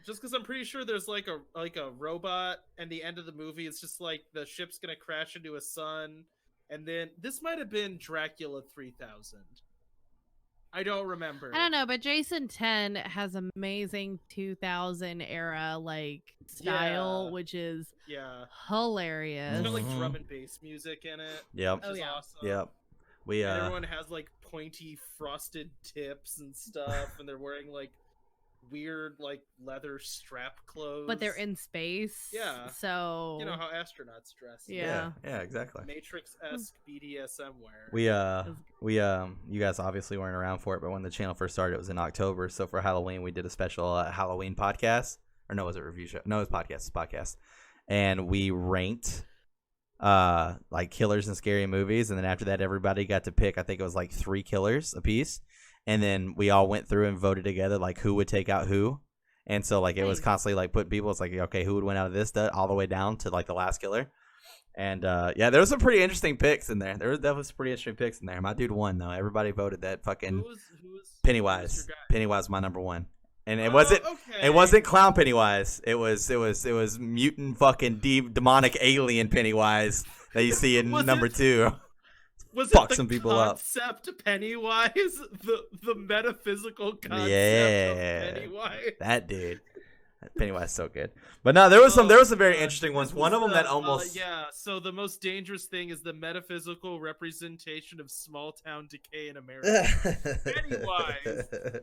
Just because I'm pretty sure there's like a robot, and the end of the movie is just like the ship's gonna crash into a sun, and then this might have been Dracula 3000. I don't remember. I don't know, but Jason 10 has amazing 2000 era like style, Yeah. which is Yeah. hilarious. It's got like Mhm. drum and bass music in it. Yep. Which Oh, is yeah. awesome. Yep. We And everyone has like pointy frosted tips and stuff, and they're wearing like weird like leather strap clothes. But they're in space. Yeah. So You know how astronauts dress. Yeah. yeah, exactly. Matrix-esque BDSM wear. You guys obviously weren't around for it, but when the channel first started, it was in October. So for Halloween, we did a special Halloween podcast, or no, was it a review show? No, it was podcast. It's podcast, and we ranked like killers in scary movies, and then after that, everybody got to pick. I think it was like 3 killers a piece, and then we all went through and voted together like who would take out who. And so like it was Nice. constantly like putting people. It's like, okay, who would win out of this all the way down to like the last killer. And yeah, there was some pretty interesting picks in there. There was definitely some pretty interesting picks in there. My dude won though. Everybody voted that fucking Who was Pennywise. your guy? Pennywise was my number one. And it Oh, wasn't okay. it wasn't clown Pennywise. It was mutant fucking demonic alien Pennywise that you see in Was number it- 2. Was fuck it the some people up. concept Pennywise? The metaphysical concept Yeah. of Pennywise? That dude. Pennywise is so good. But no, there was some very interesting ones. This One was of them the, that almost yeah, so the most dangerous thing is the metaphysical representation of small town decay in America. Pennywise.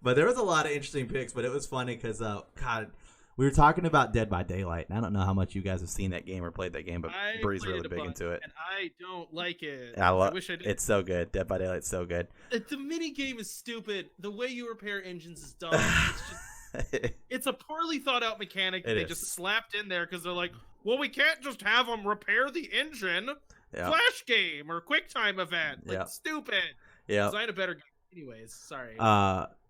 But there was a lot of interesting picks, but it was funny because God, we were talking about Dead by Daylight, and I don't know how much you guys have seen that game or played that game, but I Bree's played really a big bunch, into it. and I don't like it. I wish I did. It's so good. Dead by Daylight's so good. The mini game is stupid. The way you repair engines is dumb. It's just it's a poorly thought out mechanic that It they is. just slapped in there because they're like, well, we can't just have them repair the engine. Yeah. Flash game or quick time event. Like, Yeah. stupid. Yeah. Design a better game. Anyways, sorry.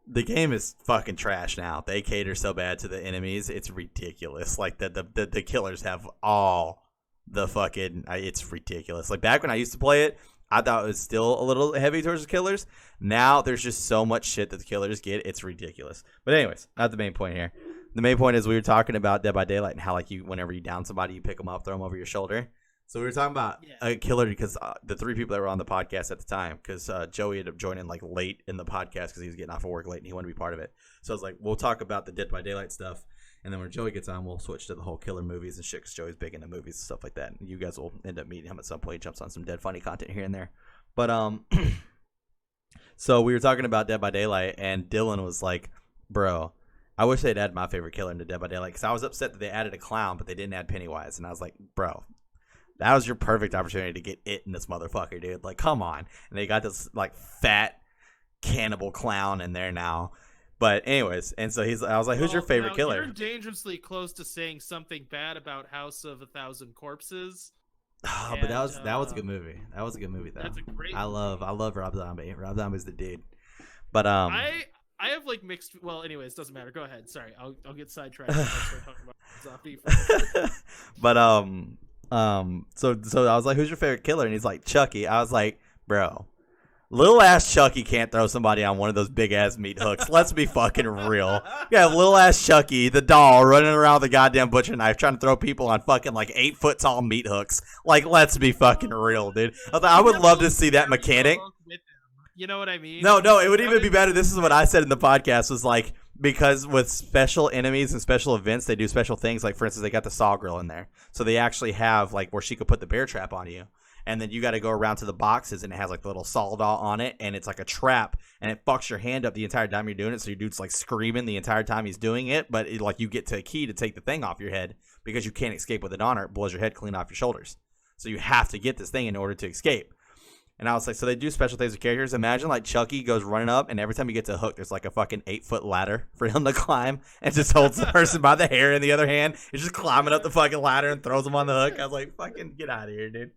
The game is fucking trash now. They cater so bad to the enemies. It's ridiculous. Like the killers have all the fucking it's ridiculous. Like back when I used to play it, I thought it was still a little heavy towards the killers. Now there's just so much shit that the killers get. It's ridiculous. But anyways, not the main point here. The main point is we were talking about Dead by Daylight and how like whenever you down somebody, you pick them up, throw them over your shoulder. So we were talking about a killer because the 3 people that were on the podcast at the time, because Joey ended up joining like late in the podcast because he was getting off of work late and he wanted to be part of it. So I was like, we'll talk about the Dead by Daylight stuff, and then when Joey gets on, we'll switch to the whole killer movies and shit because Joey's big into movies and stuff like that. And you guys will end up meeting him at some point. He jumps on some Dead funny content here and there. But so we were talking about Dead by Daylight, and Dylan was like, bro, I wish they'd add my favorite killer into Dead by Daylight because I was upset that they added a clown, but they didn't add Pennywise. And I was like, bro, that was your perfect opportunity to get it in this motherfucker, dude. Like, come on. And they got this, like, fat cannibal clown in there now. But anyways, and so I was like, who's your favorite now killer? You're dangerously close to saying something bad about House of 1,000 Corpses. Oh, but that was a good movie. That was a good movie, though. That's a great I love Rob Zombie. Rob Zombie's the dude. But I have like mixed. Well, anyways, doesn't matter. Go ahead. Sorry, I'll get sidetracked. If I start talking about Zombie. But so I was like, who's your favorite killer? And he's like, Chucky. I was like, bro, little ass Chucky can't throw somebody on one of those big ass meat hooks. Let's be fucking real. You have little ass Chucky, the doll, running around with a goddamn butcher knife trying to throw people on fucking like 8 foot tall meat hooks. Like, let's be fucking real, dude. I would love to see that mechanic. You know what I mean? No, it would even be better. This is what I said in the podcast was like, because with special enemies and special events, they do special things. Like, for instance, they got the saw grill in there. So they actually have, like, where she could put the bear trap on you. And then you got to go around to the boxes, and it has, like, the little saw dot on it. And it's like a trap, and it fucks your hand up the entire time you're doing it. So your dude's, like, screaming the entire time he's doing it. But, like, you get to a key to take the thing off your head because you can't escape with it on, or it blows your head clean off your shoulders. So you have to get this thing in order to escape. And I was like, so they do special things with characters. Imagine like Chucky goes running up, and every time he gets a hook, there's like a fucking 8 foot ladder for him to climb, and just holds the person by the hair in the other hand. He's just climbing up the fucking ladder and throws him on the hook. I was like, fucking get out of here, dude.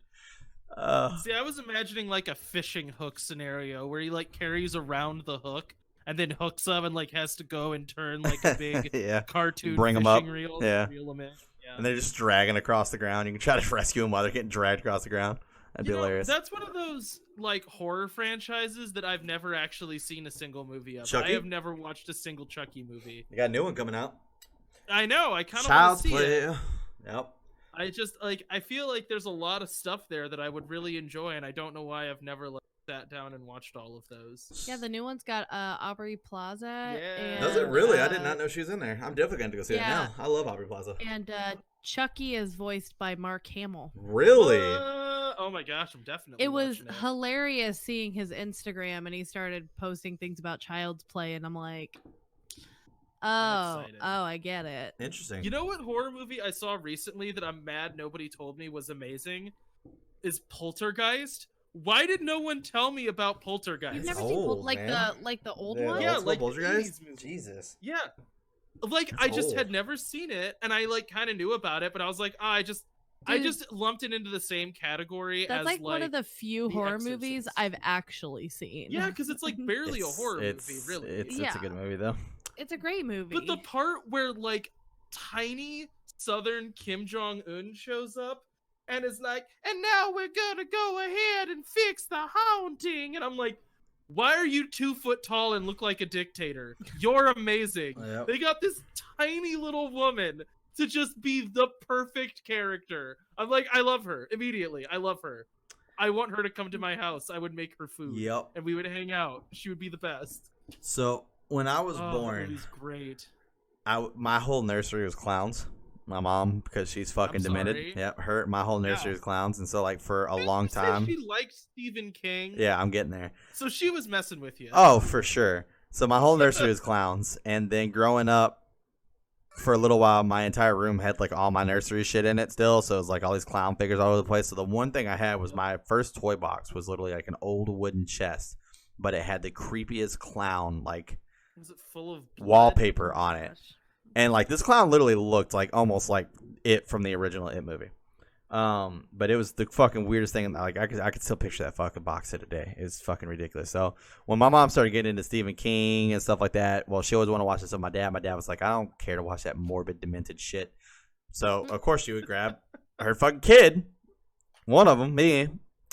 See, I was imagining like a fishing hook scenario where he like carries around the hook and then hooks up and like has to go and turn like a big yeah. cartoon Bring 'em fishing up. reel. Yeah. Reel 'em in. Yeah. And they're just dragging across the ground. You can try to rescue them while they're getting dragged across the ground. That'd be hilarious. That's one of those like horror franchises that I've never actually seen a single movie of. Chucky? I have never watched a single Chucky movie. They got a new one coming out. I know. I kind of want Child's to see Play. it. Yep. I just like. I feel like there's a lot of stuff there that I would really enjoy, and I don't know why I've never like sat down and watched all of those. Yeah, the new one's got Aubrey Plaza. Yeah. And, Does it really? I did not know she was in there. I'm definitely going to go see it yeah. now. I love Aubrey Plaza. And Chucky is voiced by Mark Hamill. Really? Oh my gosh, I'm definitely. It was watching it. hilarious seeing his Instagram, and he started posting things about Child's Play, and I'm like, excited. I get it. Interesting. You know what horror movie I saw recently that I'm mad nobody told me was amazing? Is Poltergeist. Why did no one tell me about Poltergeist? You've never It's seen old, like man. the old Yeah, one? Yeah, old school like the Poltergeist? 80s movie. Jesus. Yeah. Like It's I just old. had never seen it, and I like kind of knew about it, but I was like, I just lumped it into the same category That's as like one of the few The horror movies Exorcist. I've actually seen. Yeah, because it's like barely a horror movie, really. It's a Yeah. good movie, though. It's a great movie. But the part where like tiny Southern Kim Jong Un shows up and is like, and now we're gonna go ahead and fix the haunting, and I'm like, why are you 2 foot tall and look like a dictator? You're amazing. Yep. They got this tiny little woman to just be the perfect character. I'm like, I love her immediately. I love her. I want her to come to my house. I would make her food. Yep. And we would hang out. She would be the best. So when I was Oh, that born, movie's great. my whole nursery was clowns. My mom, because she's fucking I'm demented. sorry. Yep, my whole nursery Yeah. was clowns, and so like for a Didn't long you say time. she liked Stephen King. Yeah, I'm getting there. So she was messing with you. Oh, for sure. So my whole nursery was clowns, and then growing up, for a little while, my entire room had like all my nursery shit in it still. So it was like all these clown figures all over the place. So the one thing I had was my first toy box was literally like an old wooden chest, but it had the creepiest clown like Was it full of blood? wallpaper on it. And like this clown literally looked like almost like it from the original It movie. But it was the fucking weirdest thing. Like I could still picture that fucking box set today. It's fucking ridiculous. So when my mom started getting into Stephen King and stuff like that, well, she always wanted to watch this with my dad. My dad was like, I don't care to watch that morbid, demented shit. So of course she would grab her fucking kid, one of them, me,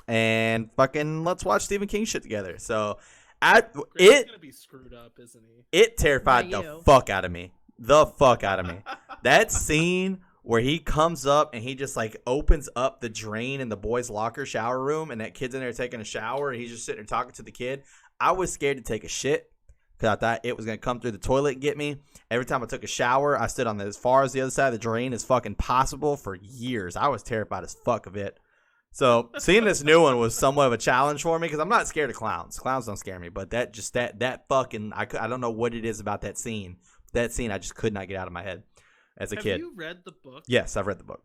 and fucking let's watch Stephen King shit together. So He's gonna be screwed up, isn't he? it terrified Not the you. fuck out of me. The fuck out of me. That scene where he comes up and he just like opens up the drain in the boys' locker shower room, and that kid's in there taking a shower, and he's just sitting there talking to the kid. I was scared to take a shit because I thought it was gonna come through the toilet and get me. Every time I took a shower, I stood on as far as the other side of the drain as fucking possible for years. I was terrified as fuck of it. So seeing this new one was somewhat of a challenge for me because I'm not scared of clowns. Clowns don't scare me, but that fucking I don't know what it is about that scene. That scene I just could not get out of my head as a kid. Have you read the book? Yes, I've read the book.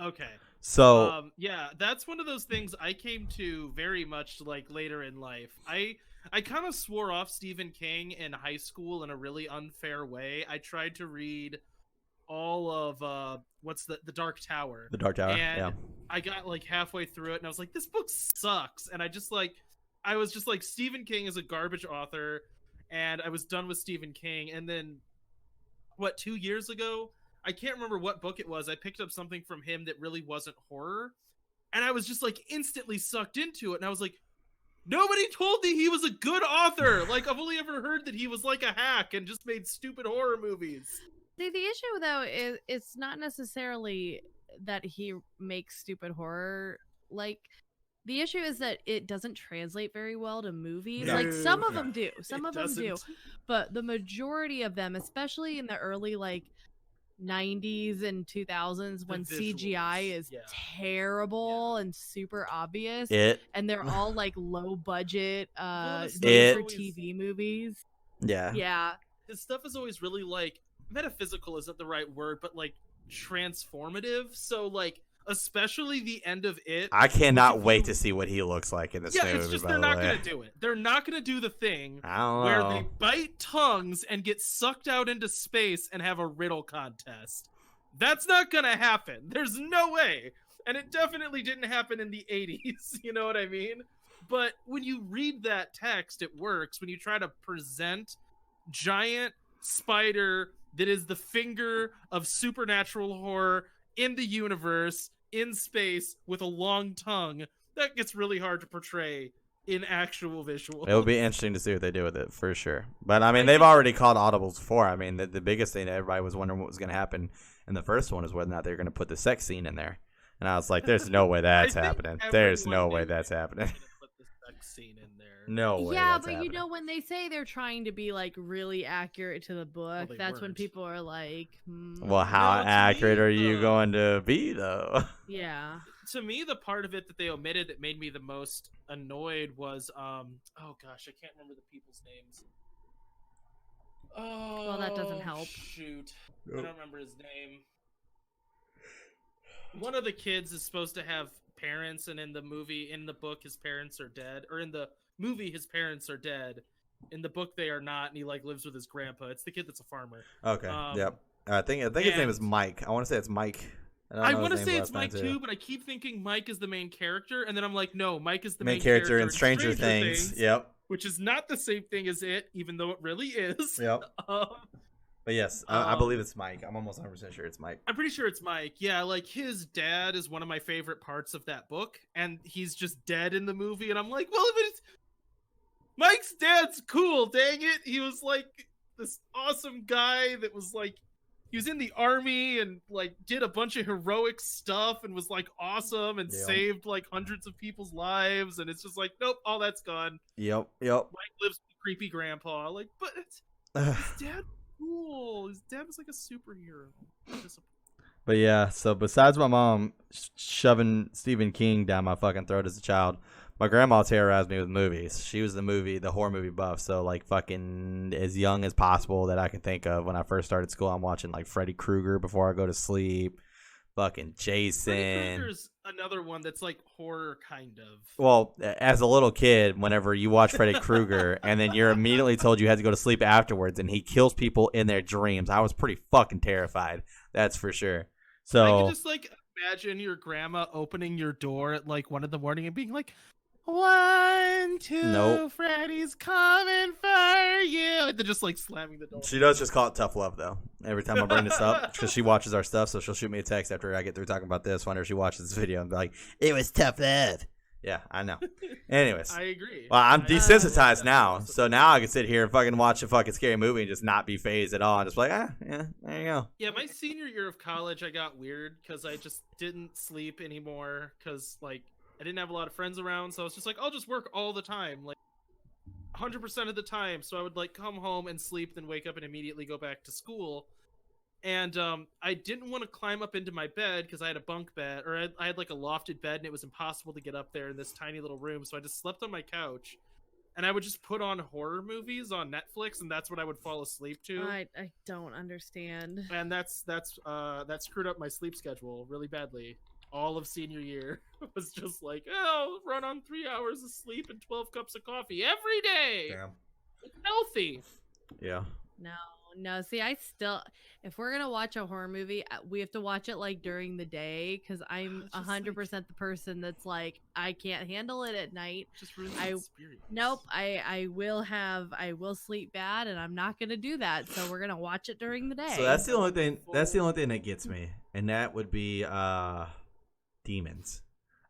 Okay. So Yeah, that's one of those things I came to very much like later in life. I kind of swore off Stephen King in high school in a really unfair way. I tried to read all of what's the Dark Tower. The Dark Tower. And Yeah. I got like halfway through it and I was like, this book sucks. And I was just like, Stephen King is a garbage author, and I was done with Stephen King. And then 2 years ago, I can't remember what book it was, I picked up something from him that really wasn't horror, and I was just like instantly sucked into it. And I was like, nobody told me he was a good author. Like, I've only ever heard that he was like a hack and just made stupid horror movies. The issue though is it's not necessarily that he makes stupid horror. Like the issue is that it doesn't translate very well to movies. No. Like some of No. them do. Some It of them do. doesn't. But the majority of them, especially in the early like 90s and 2000s when CGI visuals, is yeah. terrible and super obvious It. and they're all like low budget Well, the made stuff for is always- TV movies. Yeah. Yeah. His stuff is always really like metaphysical isn't the right word, but like transformative. So like especially the end of it. I cannot if wait you- to see what he looks like in this Yeah, movie. it's just by they're the not way. gonna do it. They're not gonna do the thing I don't where know. they bite tongues and get sucked out into space and have a riddle contest. That's not gonna happen. There's no way. And it definitely didn't happen in the 80s, you know what I mean? But when you read that text, it works. When you try to present giant spider that is the finger of supernatural horror in the universe, in space, with a long tongue, that gets really hard to portray in actual visual. It would be interesting to see what they do with it for sure. But I mean, I they've think- already called audibles before. I mean, the biggest thing that everybody was wondering what was going to happen in the first one is whether or not they're going to put the sex scene in there. And I was like, there's no way that's I think happening. There's everyone no way knew that's they were happening. gonna put the sex scene in there. No way. Yeah, that's but happening. when they say they're trying to be like really accurate to the book, they that's when weren't. people are like, Well, how No, to accurate me, are you going to be, though? yeah. To me, the part of it that they omitted that made me the most annoyed was oh gosh, I can't remember the people's names. Oh, Well, that doesn't help. Shoot, Nope. I don't remember his name. One of the kids is supposed to have parents, and in the book, his parents are dead, or in the movie, his parents are dead. In the book, they are not, and he like lives with his grandpa. It's the kid that's a farmer. Okay. Yep. I think his name is Mike. I want to say it's Mike. I want to say it's Mike too, but I keep thinking Mike is the main character, and then I'm like, no, Mike is the main character in Stranger Things. Yep. Which is not the same thing as it, even though it really is. Yep. But yes, I believe it's Mike. I'm almost 100% sure it's Mike. I'm pretty sure it's Mike. Yeah, like his dad is one of my favorite parts of that book, and he's just dead in the movie, and I'm like, well, if it's Mike's dad's cool, dang it. He was like this awesome guy that was like, he was in the army and like did a bunch of heroic stuff and was like awesome and saved like hundreds of people's lives, and it's just like, nope, all that's gone. Yep. Mike lives with a creepy grandpa, like, but his dad cool. His dad was like a superhero. But yeah, so besides my mom shoving Stephen King down my fucking throat as a child, my grandma terrorized me with movies. She was the horror movie buff. So like fucking as young as possible that I can think of. When I first started school, I'm watching like Freddy Krueger before I go to sleep. Fucking Jason. Freddy Krueger's another one that's like horror kind of. Well, as a little kid, whenever you watch Freddy Krueger and then you're immediately told you had to go to sleep afterwards and he kills people in their dreams, I was pretty fucking terrified. That's for sure. So I can just like imagine your grandma opening your door at like 1 a.m. and being like, 1, 2, Nope. Freddy's coming for you. And then just like slamming the door. She does just call it tough love, though. Every time I bring this up, because she watches our stuff, so she'll shoot me a text after I get through talking about this. Whenever she watches this video and be like, it was tough love. Yeah, I know. Anyways. I agree. Well, I'm desensitized now, so now I can sit here and fucking watch a fucking scary movie and just not be phased at all. And just like, yeah, there you go. Yeah, my senior year of college, I got weird because I just didn't sleep anymore because, like, I didn't have a lot of friends around, so I was just like, I'll just work all the time, like 100% of the time. So I would like come home and sleep, then wake up and immediately go back to school. And I didn't want to climb up into my bed because I had a bunk bed, or I had like a lofted bed, and it was impossible to get up there in this tiny little room. So I just slept on my couch, and I would just put on horror movies on Netflix, and that's what I would fall asleep to. I don't understand. And that screwed up my sleep schedule really badly. All of senior year was just like, oh, run on 3 hours of sleep and 12 cups of coffee every day. Damn. It's healthy. Yeah. No. See, if we're gonna watch a horror movie, we have to watch it like during the day because I'm 100% the person that's like, I can't handle it at night. Just ruins the experience. Nope. I will sleep bad, and I'm not gonna do that. So we're gonna watch it during the day. So that's the only thing. That's the only thing that gets me, and that would be demons.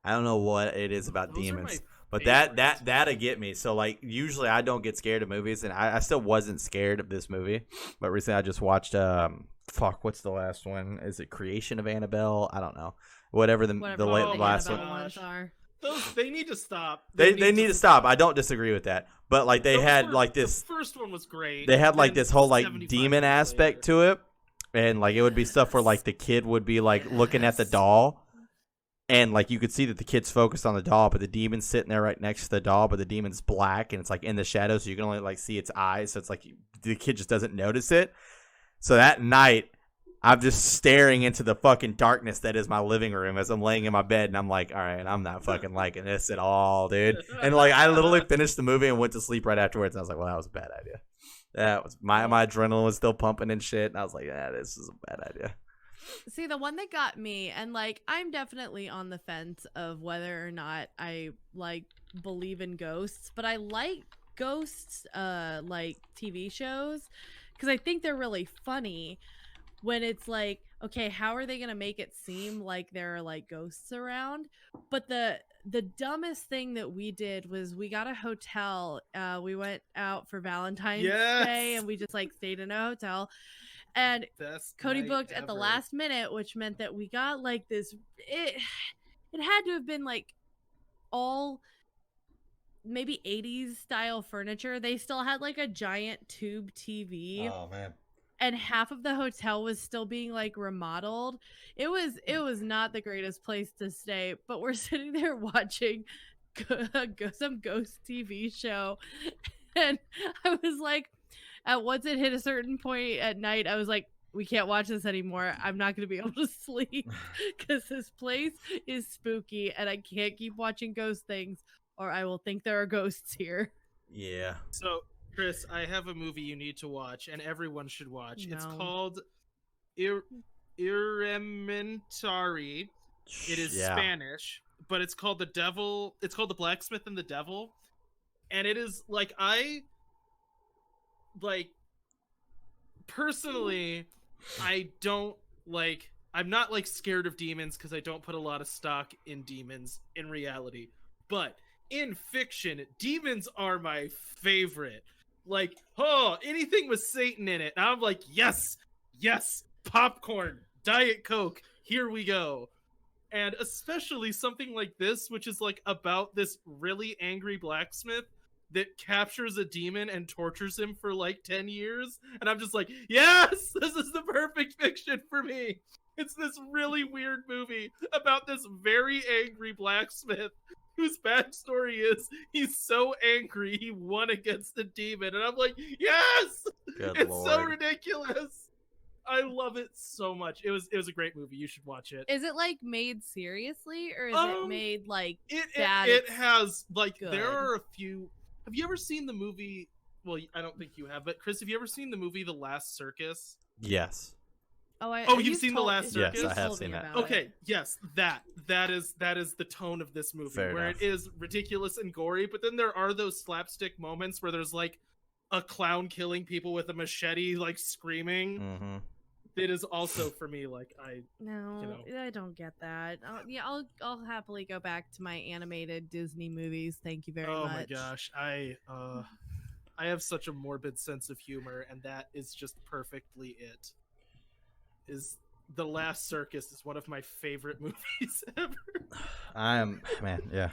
I don't know what it is about demons. But that'll get me. So like usually I don't get scared of movies, and I still wasn't scared of this movie. But recently I just watched what's the last one? Is it Creation of Annabelle? I don't know. Whatever the last one. Are. They need to stop. They need to stop. I don't disagree with that. But like they had like this. The first one was great. They had like this whole like demon aspect to it, and like it would be stuff where like the kid would be like looking at the doll. And, like, you could see that the kid's focused on the doll, but the demon's sitting there right next to the doll, but the demon's black, and it's, like, in the shadows, so you can only, like, see its eyes. So it's, like, the kid just doesn't notice it. So that night, I'm just staring into the fucking darkness that is my living room as I'm laying in my bed, and I'm like, all right, I'm not fucking liking this at all, dude. And, like, I literally finished the movie and went to sleep right afterwards, and I was like, well, that was a bad idea. That was my adrenaline was still pumping and shit, and I was like, yeah, this is a bad idea. See, the one that got me, and like I'm definitely on the fence of whether or not I like believe in ghosts, but I like ghosts like TV shows because I think they're really funny when it's like, okay, how are they gonna make it seem like there are like ghosts around? But the dumbest thing that we did was we got a hotel. We went out for Valentine's Day, and we just like stayed in a hotel. And Cody booked at the last minute, which meant that we got like this. It had to have been like all maybe 80s style furniture. They still had like a giant tube TV. Oh man. And half of the hotel was still being like remodeled. It was not the greatest place to stay, but we're sitting there watching some ghost TV show, and I was like, once it hit a certain point at night, I was like, we can't watch this anymore. I'm not going to be able to sleep because this place is spooky, and I can't keep watching ghost things, or I will think there are ghosts here. Yeah. So, Chris, I have a movie you need to watch, and everyone should watch. No. It's called Irrementari. It is Spanish, but it's called The Devil. It's called The Blacksmith and the Devil, and it is like personally, I don't like. I'm not like scared of demons because I don't put a lot of stock in demons in reality, but in fiction, demons are my favorite. Like, oh, anything with Satan in it. And I'm like, yes, popcorn, Diet Coke, here we go. And especially something like this, which is like about this really angry blacksmith that captures a demon and tortures him for like 10 years. And I'm just like, yes, this is the perfect fiction for me. It's this really weird movie about this very angry blacksmith whose backstory is he's so angry he won against the demon. And I'm like, yes! It's Lord. So ridiculous. I love it so much. It was a great movie. You should watch it. Is it like made seriously, or is it made like it has like good? There are a few. Have you ever seen the movie? Well, I don't think you have, but Chris, have you ever seen the movie The Last Circus? Yes. You've seen The Last Circus? Yes, I have seen that. Okay, yes, that is the tone of this movie. Fair where enough. It is ridiculous and gory, but then there are those slapstick moments where there's like a clown killing people with a machete, like screaming. Mm-hmm. It is also for me like I don't get that. I'll happily go back to my animated Disney movies. Thank you very much. Oh my gosh, I have such a morbid sense of humor, and that is just perfectly it. Is The Last Circus is one of my favorite movies ever. Yeah.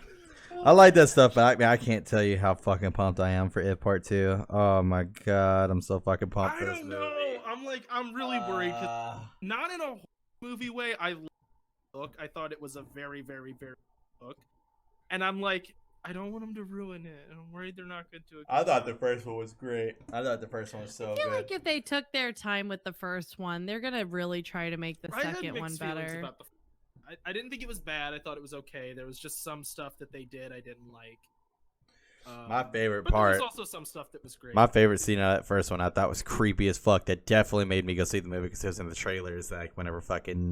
I like that stuff, but I can't tell you how fucking pumped I am for It Part 2. Oh my god, I'm so fucking pumped for this movie. I don't know. I'm really worried. Not in a movie way. I loved the book. I thought it was a very, very, very good book. And I'm like, I don't want them to ruin it. I'm worried they're not going to. I thought the first one was great. I thought the first one was so good. I feel like if they took their time with the first one, they're going to really try to make the second one better. I didn't think it was bad. I thought it was okay. There was just some stuff that they did I didn't like. My favorite but part. There was also some stuff that was great. My favorite scene of that first one I thought was creepy as fuck. That definitely made me go see the movie because it was in the trailers. Like whenever fucking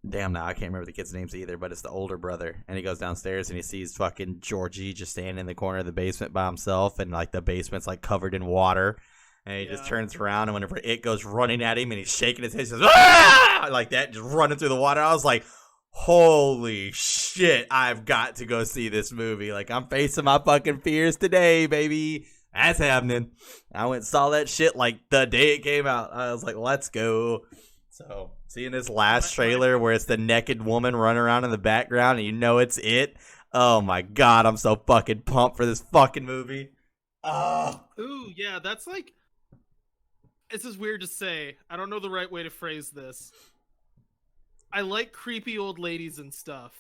damn, now I can't remember the kids' names either, but it's the older brother, and he goes downstairs and he sees fucking Georgie just standing in the corner of the basement by himself, and like the basement's like covered in water, and he just turns around, and whenever it goes running at him and he's shaking his head, he says, "Ah!" like that, just running through the water. I was like, holy shit, I've got to go see this movie. Like, I'm facing my fucking fears today, baby. That's happening. I went and saw that shit like the day it came out. I was like, let's go. So, seeing this last trailer where it's the naked woman running around in the background and you know it's it. Oh my god, I'm so fucking pumped for this fucking movie. Ooh, yeah, that's like... This is weird to say. I don't know the right way to phrase this. I like creepy old ladies and stuff.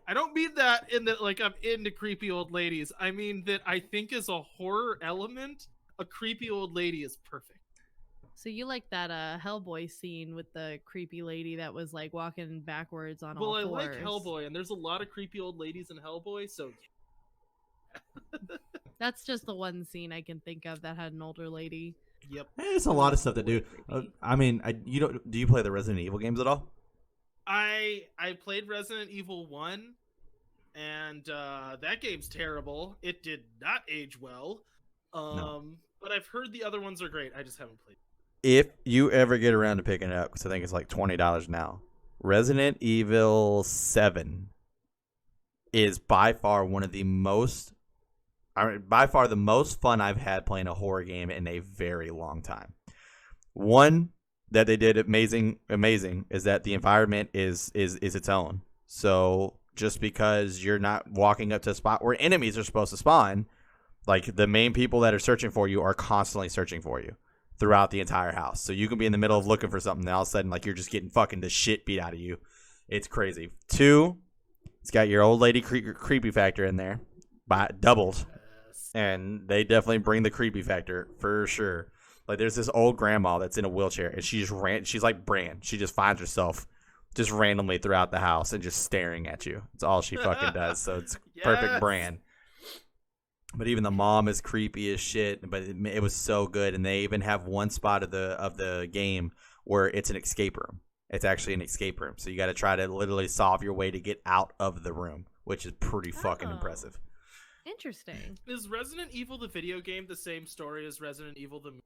I don't mean that in that like I'm into creepy old ladies. I mean that I think as a horror element, a creepy old lady is perfect. So you like that Hellboy scene with the creepy lady that was like walking backwards on all fours. Well, I like Hellboy, and there's a lot of creepy old ladies in Hellboy, so... That's just the one scene I can think of that had an older lady. Yep. There's a lot of stuff to do. I mean, do you play the Resident Evil games at all? I played Resident Evil 1, and that game's terrible. It did not age well. No. But I've heard the other ones are great. I just haven't played. If you ever get around to picking it up, because I think it's like $20 now, Resident Evil 7 is by far the most fun I've had playing a horror game in a very long time. One that they did amazing is that the environment is its own. So just because you're not walking up to a spot where enemies are supposed to spawn. Like, the main people that are searching for you are constantly searching for you throughout the entire house. So you can be in the middle of looking for something, and all of a sudden, like, you're just getting fucking the shit beat out of you. It's crazy. 2, it's got your old lady creepy factor in there, doubled. And they definitely bring the creepy factor for sure. Like, there's this old grandma that's in a wheelchair, and she's like Bran. She just finds herself just randomly throughout the house and just staring at you. It's all she fucking does. So it's perfect Bran. But even the mom is creepy as shit. But it was so good, and they even have one spot of the game where it's an escape room. It's actually an escape room, so you got to try to literally solve your way to get out of the room, which is pretty fucking impressive. Interesting. Is Resident Evil the video game the same story as Resident Evil the movie?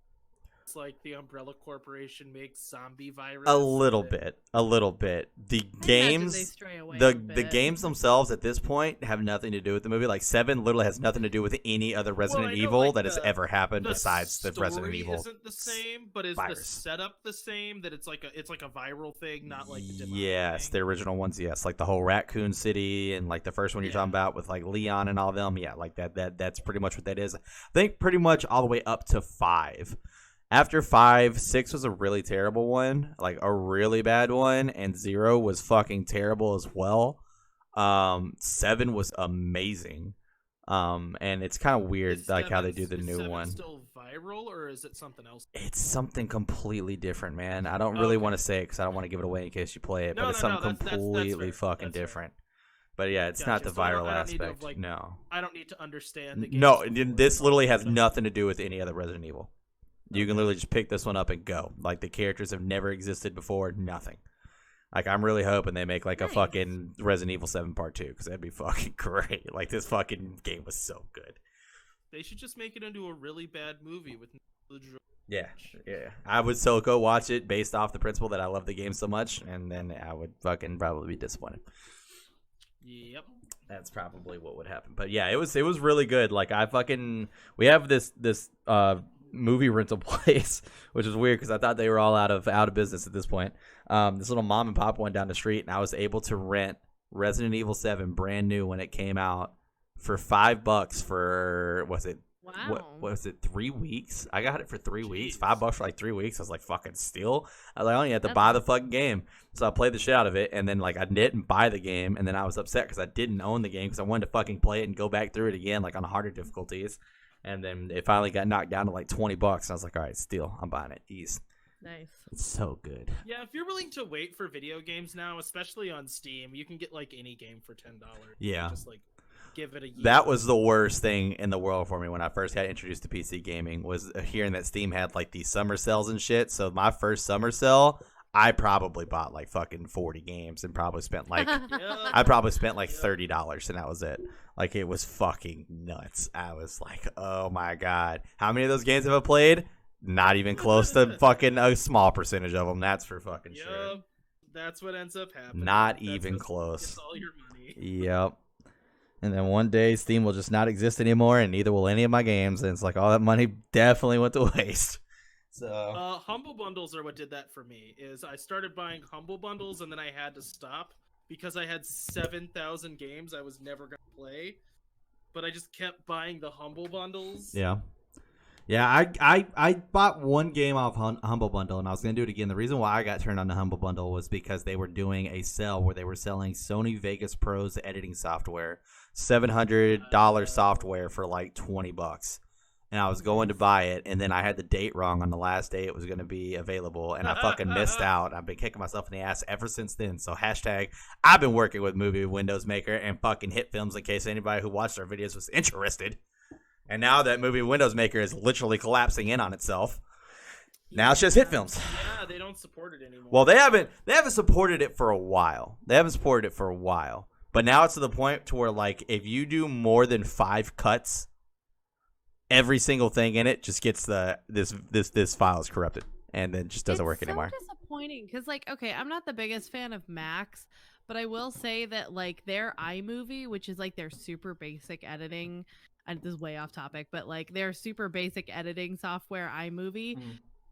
It's like the Umbrella Corporation makes zombie virus. A little bit. The games, the games themselves at this point have nothing to do with the movie. Like 7 literally has nothing to do with any other Resident Evil like that has ever happened besides the story Resident Evil. Isn't the same, but is virus. the setup the same? That it's like a viral thing, not like the yes, thing? the original ones. Yes, like the whole Raccoon City and like the first one you're talking about with like Leon and all of them. Yeah, like that's pretty much what that is. I think pretty much all the way up to 5. After 5, 6 was a really terrible one, like a really bad one, and 0 was fucking terrible as well. 7 was amazing, and it's kind of weird like how they do the new one. Is 7 still viral, or is it something else? It's something completely different, man. I don't really want to say it because I don't want to give it away in case you play it, but it's something completely fucking different. But yeah, it's not the viral aspect. No, I don't need to understand the game. No, this literally has nothing to do with any other Resident Evil. You can literally just pick this one up and go. Like, the characters have never existed before. Nothing. Like, I'm really hoping they make, like, a fucking Resident Evil 7 Part 2, because that'd be fucking great. Like, this fucking game was so good. They should just make it into a really bad movie with Yeah. I would so go watch it based off the principle that I love the game so much, and then I would fucking probably be disappointed. Yep. That's probably what would happen. But yeah, it was really good. Like, we have this movie rental place, which is weird because I thought they were all out of business at this point. This little mom and pop one down the street, and I was able to rent Resident Evil 7 brand new when it came out for $5 for what was it 3 weeks? I got it for 3 weeks. $5 for like 3 weeks. I was like, fucking steal. I only had to buy the fucking game, so I played the shit out of it, and then like I didn't buy the game, and then I was upset because I didn't own the game because I wanted to fucking play it and go back through it again like on harder difficulties. And then it finally got knocked down to like $20. And I was like, all right, steal. I'm buying it. Ease. Nice. It's so good. Yeah, if you're willing to wait for video games now, especially on Steam, you can get like any game for $10. Yeah. Just like give it a year. That was the worst thing in the world for me when I first got introduced to PC gaming, was hearing that Steam had like these summer sales and shit. So my first summer sale, I probably bought like fucking 40 games and probably spent like I probably spent like $30, and that was it. Like, it was fucking nuts. I was like, oh my god, how many of those games have I played? Not even close to fucking a small percentage of them. That's for fucking sure. That's what ends up happening. Not even close. It's all your money. Yep. And then one day Steam will just not exist anymore, and neither will any of my games. And it's like all that money definitely went to waste. So Humble Bundles are what did that for me. Is I started buying Humble Bundles, and then I had to stop because I had 7,000 games I was never gonna play, but I just kept buying the Humble Bundles. Yeah. I bought one game off Humble Bundle, and I was gonna do it again. The reason why I got turned on the Humble Bundle was because they were doing a sale where they were selling Sony Vegas Pro's editing software, $700 software for like $20. And I was going to buy it, and then I had the date wrong on the last day it was going to be available, and I fucking missed out. I've been kicking myself in the ass ever since then. So hashtag, I've been working with Movie Windows Maker and fucking Hit Films in case anybody who watched our videos was interested. And now that Movie Windows Maker is literally collapsing in on itself, now it's just Hit Films. Yeah, they don't support it anymore. Well, they haven't supported it for a while. But now it's to the point to where, like, if you do more than 5 cuts, every single thing in it just gets this file is corrupted, and then just doesn't work anymore. It's so disappointing because, like, okay, I'm not the biggest fan of Macs, but I will say that, like, their iMovie, which is like their super basic editing, and this is way off topic, but like their super basic editing software, iMovie,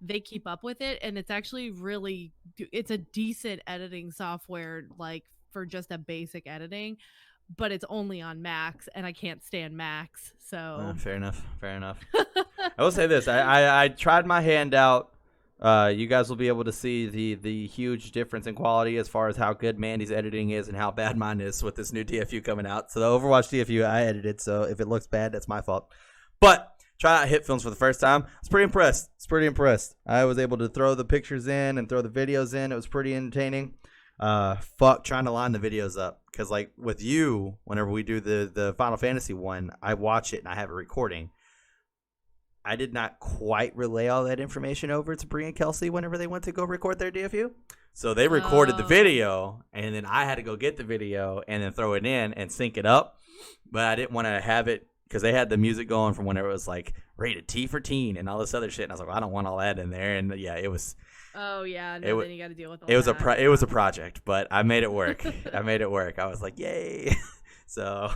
they keep up with it, and it's actually it's a decent editing software, like for just a basic editing, but it's only on Max, and I can't stand Max. So Fair enough. I will say this: I tried my hand out. You guys will be able to see the huge difference in quality as far as how good Mandy's editing is and how bad mine is with this new DFU coming out. So the Overwatch DFU I edited, so if it looks bad, that's my fault. But try out Hit Films for the first time. I was pretty impressed. I was able to throw the pictures in and throw the videos in. It was pretty entertaining. Fuck trying to line the videos up, because like with you, whenever we do the Final Fantasy one, I watch it and I have a recording. I did not quite relay all that information over to Bree and Kelsey whenever they went to go record their DFU. So they recorded the video, and then I had to go get the video and then throw it in and sync it up. But I didn't want to have it, because they had the music going from whenever it was like rated T for teen and all this other shit. And I was like, well, I don't want all that in there. And yeah, it was. Oh yeah, no, then you got to deal with all it was that. it was a project, but I made it work. I was like, yay! So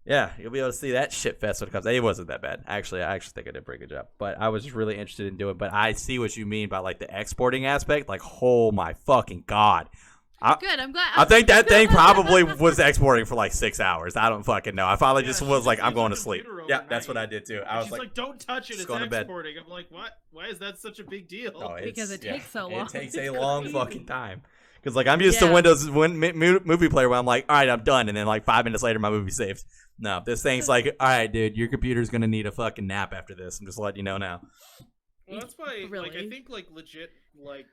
yeah, you'll be able to see that shit fest when it comes. It wasn't that bad. I actually think I did a pretty good job. But I was just really interested in doing it. But I see what you mean by like the exporting aspect. Like, oh my fucking god. Good, I'm glad. I think that thing probably was exporting for like 6 hours. I don't fucking know. I finally just was like, I'm going to sleep. Yeah, that's what I did too. I was like, don't touch it. It's going to bed. exporting. I'm like, what? Why is that such a big deal? Oh, because it takes so long. It takes a long fucking time. Because like I'm used to Windows movie player where I'm like, all right, I'm done, and then like 5 minutes later my movie's saved. No, this thing's like, all right, dude, your computer's gonna need a fucking nap after this. I'm just letting you know now. Well, that's why, Really? like, I think like legit like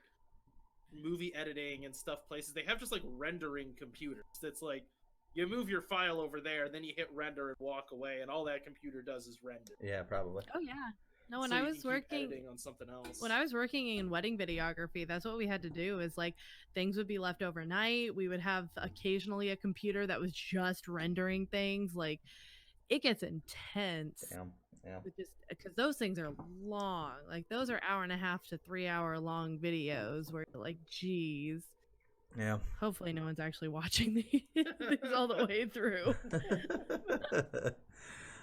movie editing and stuff places, they have just like rendering computers. That's like you move your file over there, then you hit render and walk away, and all that computer does is render. Yeah, probably. Oh yeah. No, when So I you was can keep working editing on something else. when I was working in wedding videography, that's what we had to do. Is like things would be left overnight. We would have occasionally a computer that was just rendering things. Like it gets intense. Damn. Yeah. Just because those things are long. Like those are 1.5 to 3 hour long videos where you're like, geez. Yeah. Hopefully no one's actually watching these all the way through.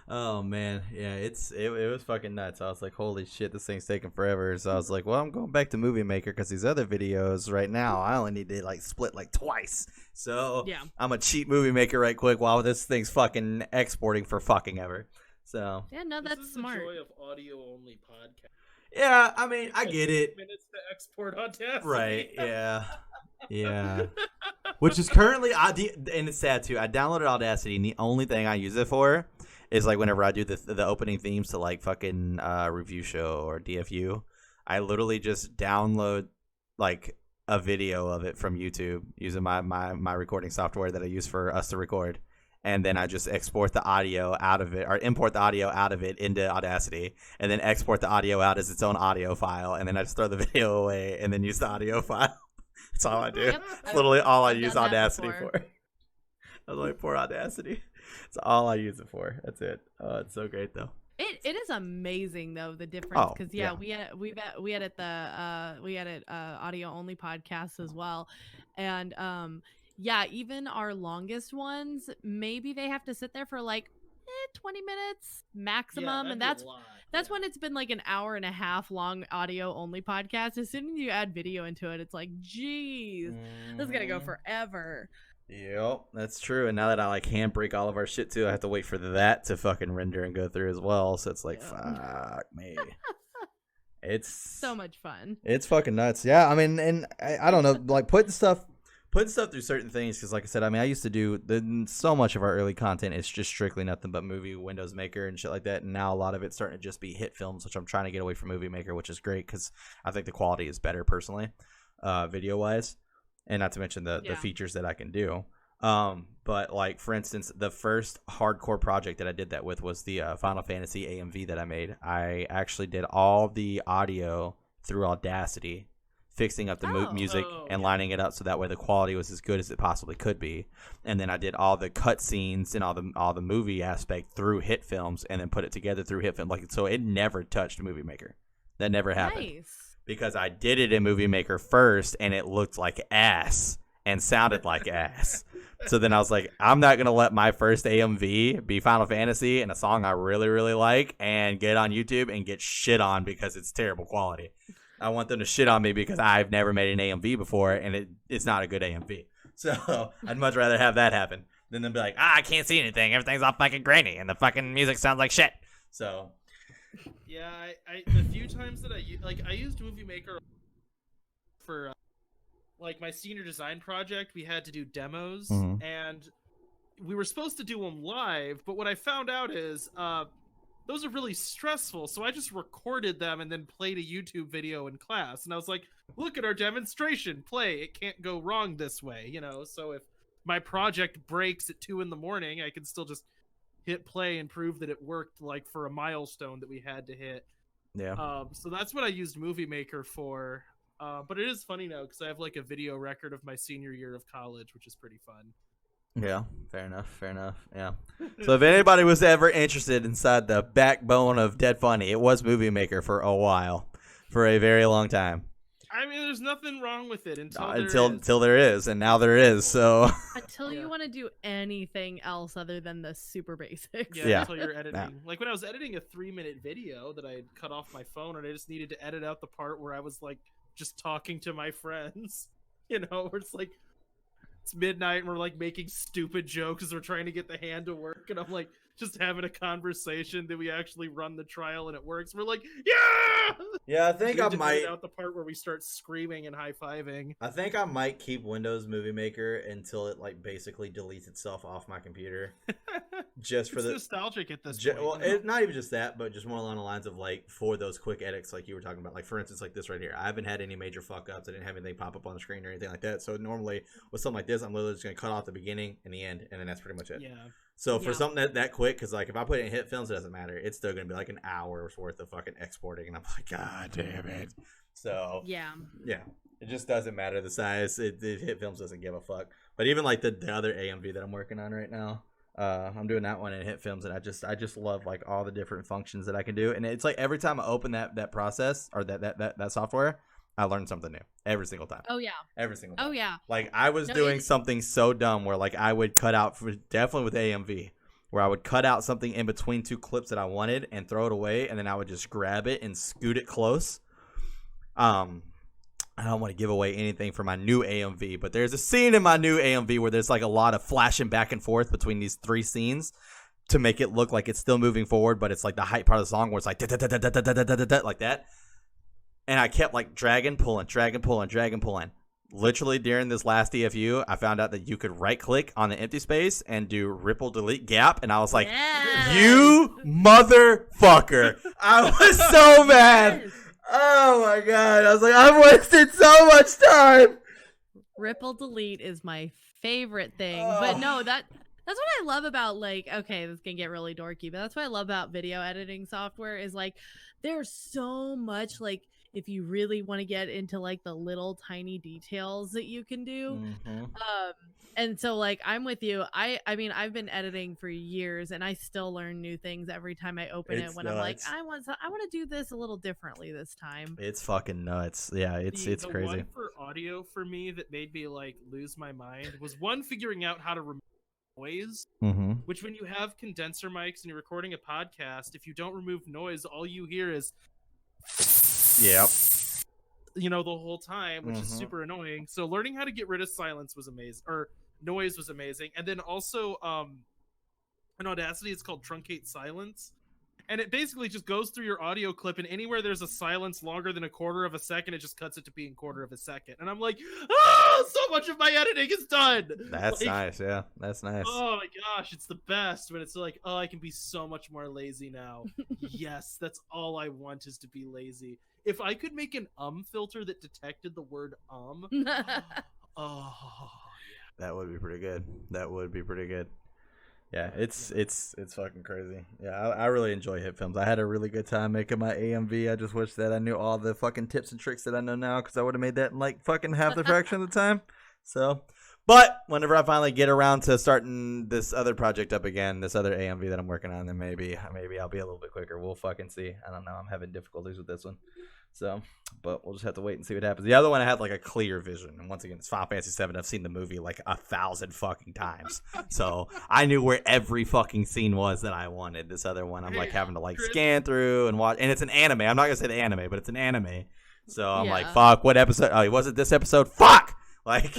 Oh man, yeah, it was fucking nuts. I was like, holy shit, this thing's taking forever. So I was like, well, I'm going back to Movie Maker because these other videos right now, I only need to like split like twice. So yeah, I'm a cheap Movie Maker right quick while this thing's fucking exporting for fucking ever. So yeah, no, that's this is smart. The joy of audio only podcast. Yeah, I mean, I get it. Minutes to export Audacity. Right? Yeah. Yeah. Which is currently, and it's sad too. I downloaded Audacity, and the only thing I use it for is like whenever I do the opening themes to like fucking review show or DFU, I literally just download like a video of it from YouTube using my recording software that I use for us to record. And then I just export the audio out of it, or import the audio out of it into Audacity, and then export the audio out as its own audio file, and then I just throw the video away and then use the audio file. That's all I do. Yep. It's literally all I I've use done that Audacity before. for. I was like, for Audacity. That's all I use it for. That's it. Oh, it's so great though. It is amazing though, the difference, Oh, because yeah. we edit audio only podcasts as well, and yeah, even our longest ones, maybe they have to sit there for like 20 minutes maximum, and that's when it's been like an 1.5 hour long audio only podcast. As soon as you add video into it, it's like, geez, this is gonna go forever. Yep, that's true. And now that I like handbrake all of our shit too, I have to wait for that to fucking render and go through as well. So it's like, fuck me. It's So much fun. It's fucking nuts. Yeah, I mean, and I don't know, like putting stuff through certain things, because like I said, I mean, I used to do so much of our early content is just strictly nothing but movie, Windows Maker, and shit like that. And now a lot of it's starting to just be hit films, which I'm trying to get away from Movie Maker, which is great because I think the quality is better personally, video wise, and not to mention the features that I can do. But like for instance, the first hardcore project that I did that with was the Final Fantasy AMV that I made. I actually did all the audio through Audacity, fixing up the music and lining it up so that way the quality was as good as it possibly could be. And then I did all the cutscenes and all the movie aspect through Hit Films, and then put it together through Hit Film. Like, so it never touched Movie Maker. That never happened. Nice. Because I did it in Movie Maker first, and it looked like ass and sounded like ass. So then I was like, I'm not going to let my first AMV be Final Fantasy and a song I really, really like and get on YouTube and get shit on because it's terrible quality. I want them to shit on me because I've never made an AMV before, and it's not a good AMV. So I'd much rather have that happen than them be like, I can't see anything. Everything's all fucking grainy and the fucking music sounds like shit. So. Yeah, I the few times that I used Movie Maker for like my senior design project, we had to do demos and we were supposed to do them live, but what I found out is those are really stressful, so I just recorded them and then played a YouTube video in class, and I was like, look at our demonstration, play, it can't go wrong this way, you know, so if my project breaks at 2 a.m, I can still just hit play and prove that it worked, like for a milestone that we had to hit. Yeah. So that's what I used Movie Maker for. But it is funny now because I have like a video record of my senior year of college, which is pretty fun. Yeah, fair enough. Yeah. So if anybody was ever interested inside the backbone of Dead Funny, it was Movie Maker for a while, for a very long time. I mean, there's nothing wrong with it until there is, and now there is. So until you want to do anything else other than the super basics. Yeah. Until you're editing. Yeah. Like when I was editing a 3-minute video that I had cut off my phone, and I just needed to edit out the part where I was like just talking to my friends, you know, where it's like it's midnight and we're like making stupid jokes as we're trying to get the hand to work, and I'm like just having a conversation that we actually run the trial and it works. We're like, yeah, I think I might out the part where we start screaming and high-fiving. I think I might keep Windows Movie Maker until it like basically deletes itself off my computer. Just for it's the nostalgic at this point. Well, you know? Not even just that, but just more along the lines of like for those quick edits like you were talking about. Like for instance, like this right here. I haven't had any major fuck ups. I didn't have anything pop up on the screen or anything like that. So normally with something like this, I'm literally just gonna cut off the beginning and the end, and then that's pretty much it. Yeah. So for something that quick, because like if I put it in hit films, it doesn't matter. It's still gonna be like an hour's worth of fucking exporting, and I'm like, God damn it. So yeah, it just doesn't matter the size. It hit films doesn't give a fuck. But even like the other AMV that I'm working on right now, I'm doing that one in hit films, and I just love like all the different functions that I can do. And it's like every time I open that process or that software, I learn something new every single time. Oh yeah. Every single time. Oh yeah. Like I was doing something so dumb where like I would cut out definitely with AMV, where I would cut out something in between two clips that I wanted and throw it away, and then I would just grab it and scoot it close. I don't want to give away anything for my new AMV, but there's a scene in my new AMV where there's like a lot of flashing back and forth between these 3 scenes to make it look like it's still moving forward, but it's like the hype part of the song where it's like like that. And I kept like dragging, pulling. Literally during this last DFU, I found out that you could right click on the empty space and do ripple delete gap. And I was like, you motherfucker. I was so mad. Oh my God. I was like, I've wasted so much time. Ripple delete is my favorite thing. But no, that's what I love about like, okay, this can get really dorky, but that's what I love about video editing software is like, there's so much like, if you really want to get into like the little tiny details that you can do. And so like I'm with you. I mean I've been editing for years and I still learn new things every time I open it when nuts. I'm like I want to do this a little differently this time. It's fucking nuts. Yeah, it's the crazy. One for audio for me that made me like lose my mind was one figuring out how to remove noise, which when you have condenser mics and you're recording a podcast, if you don't remove noise, all you hear is yep, you know, the whole time, which is super annoying. So learning how to get rid of silence was amazing, or noise was amazing. And then also in Audacity it's called truncate silence, and it basically just goes through your audio clip, and anywhere there's a silence longer than 1/4 of a second, it just cuts it to being 1/4 of a second. And I'm like, so much of my editing is done. That's like, nice. Yeah, that's nice. Oh my gosh, it's the best when it's like, I can be so much more lazy now. Yes, that's all I want is to be lazy. If I could make an filter that detected the word that would be pretty good. Yeah, it's fucking crazy. Yeah, I really enjoy hit films. I had a really good time making my AMV. I just wish that I knew all the fucking tips and tricks that I know now, because I would have made that in like fucking half the fraction of the time. So, but whenever I finally get around to starting this other project up again, this other AMV that I'm working on, then maybe I'll be a little bit quicker. We'll fucking see. I don't know. I'm having difficulties with this one. So, but we'll just have to wait and see what happens. The other one I had like a clear vision, and once again, it's Final Fantasy 7. I've seen the movie like 1,000 fucking times, so I knew where every fucking scene was that I wanted. This other one, I'm like having to like scan through and watch, and it's an anime. I'm not gonna say the anime, but it's an anime. So I'm like, fuck, what episode? Oh, was it this episode? Fuck, like,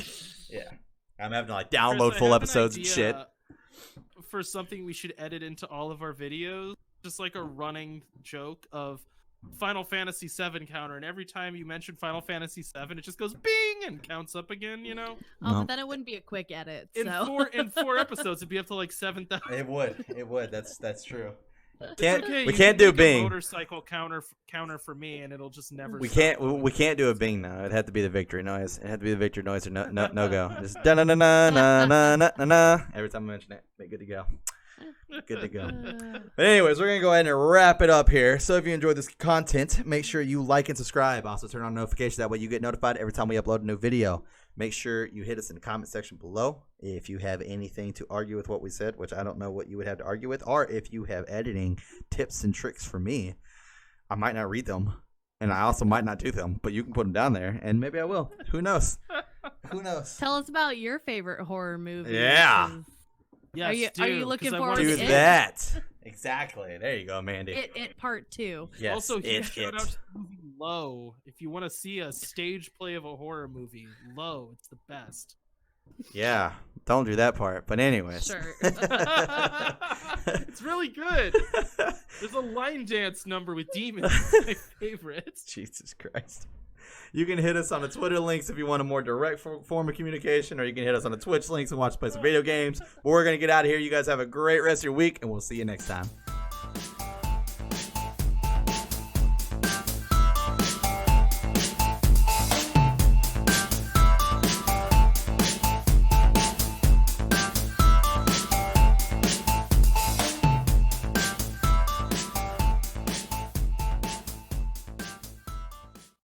yeah. I'm having to like Chris, download I full have an episodes and shit. idea for something we should edit into all of our videos, just like a running joke of Final Fantasy VII counter, and every time you mention Final Fantasy VII, it just goes bing and counts up again. You know, Oh, but then it wouldn't be a quick edit. in So. four episodes, it'd be up to like 7,000. It would. That's true. Okay, We you can't can do make a Bing. motorcycle counter for me, and it'll just never. We stop. can't do a Bing now. It'd have to be the victory noise. It had to be the victory noise or no go. Just da na na na na na na na. Every time I mention it, be good to go. Good to go. But anyways, we're gonna go ahead and wrap it up here. So if you enjoyed this content, make sure you like and subscribe. Also turn on notifications, that way you get notified every time we upload a new video. Make sure you hit us in the comment section below if you have anything to argue with what we said, which I don't know what you would have to argue with, or if you have editing tips and tricks for me. I might not read them, and I also might not do them, but you can put them down there, and maybe I will. Who knows? Who knows? Tell us about your favorite horror movie. Yeah. 'cause Yes, are you do, looking 'cause I forward wanna Do to see it? that. Exactly. There you go, Mandy. It part 2. Yes, Also, huge it. shout out to the movie Low. If you want to see a stage play of a horror movie, Low, it's the best. Yeah, don't do that part. But anyways. Sure. It's really good. There's a line dance number with demons. It's my favorite. Jesus Christ. You can hit us on the Twitter links if you want a more direct form of communication, or you can hit us on the Twitch links and watch us play some video games. But we're going to get out of here. You guys have a great rest of your week, and we'll see you next time.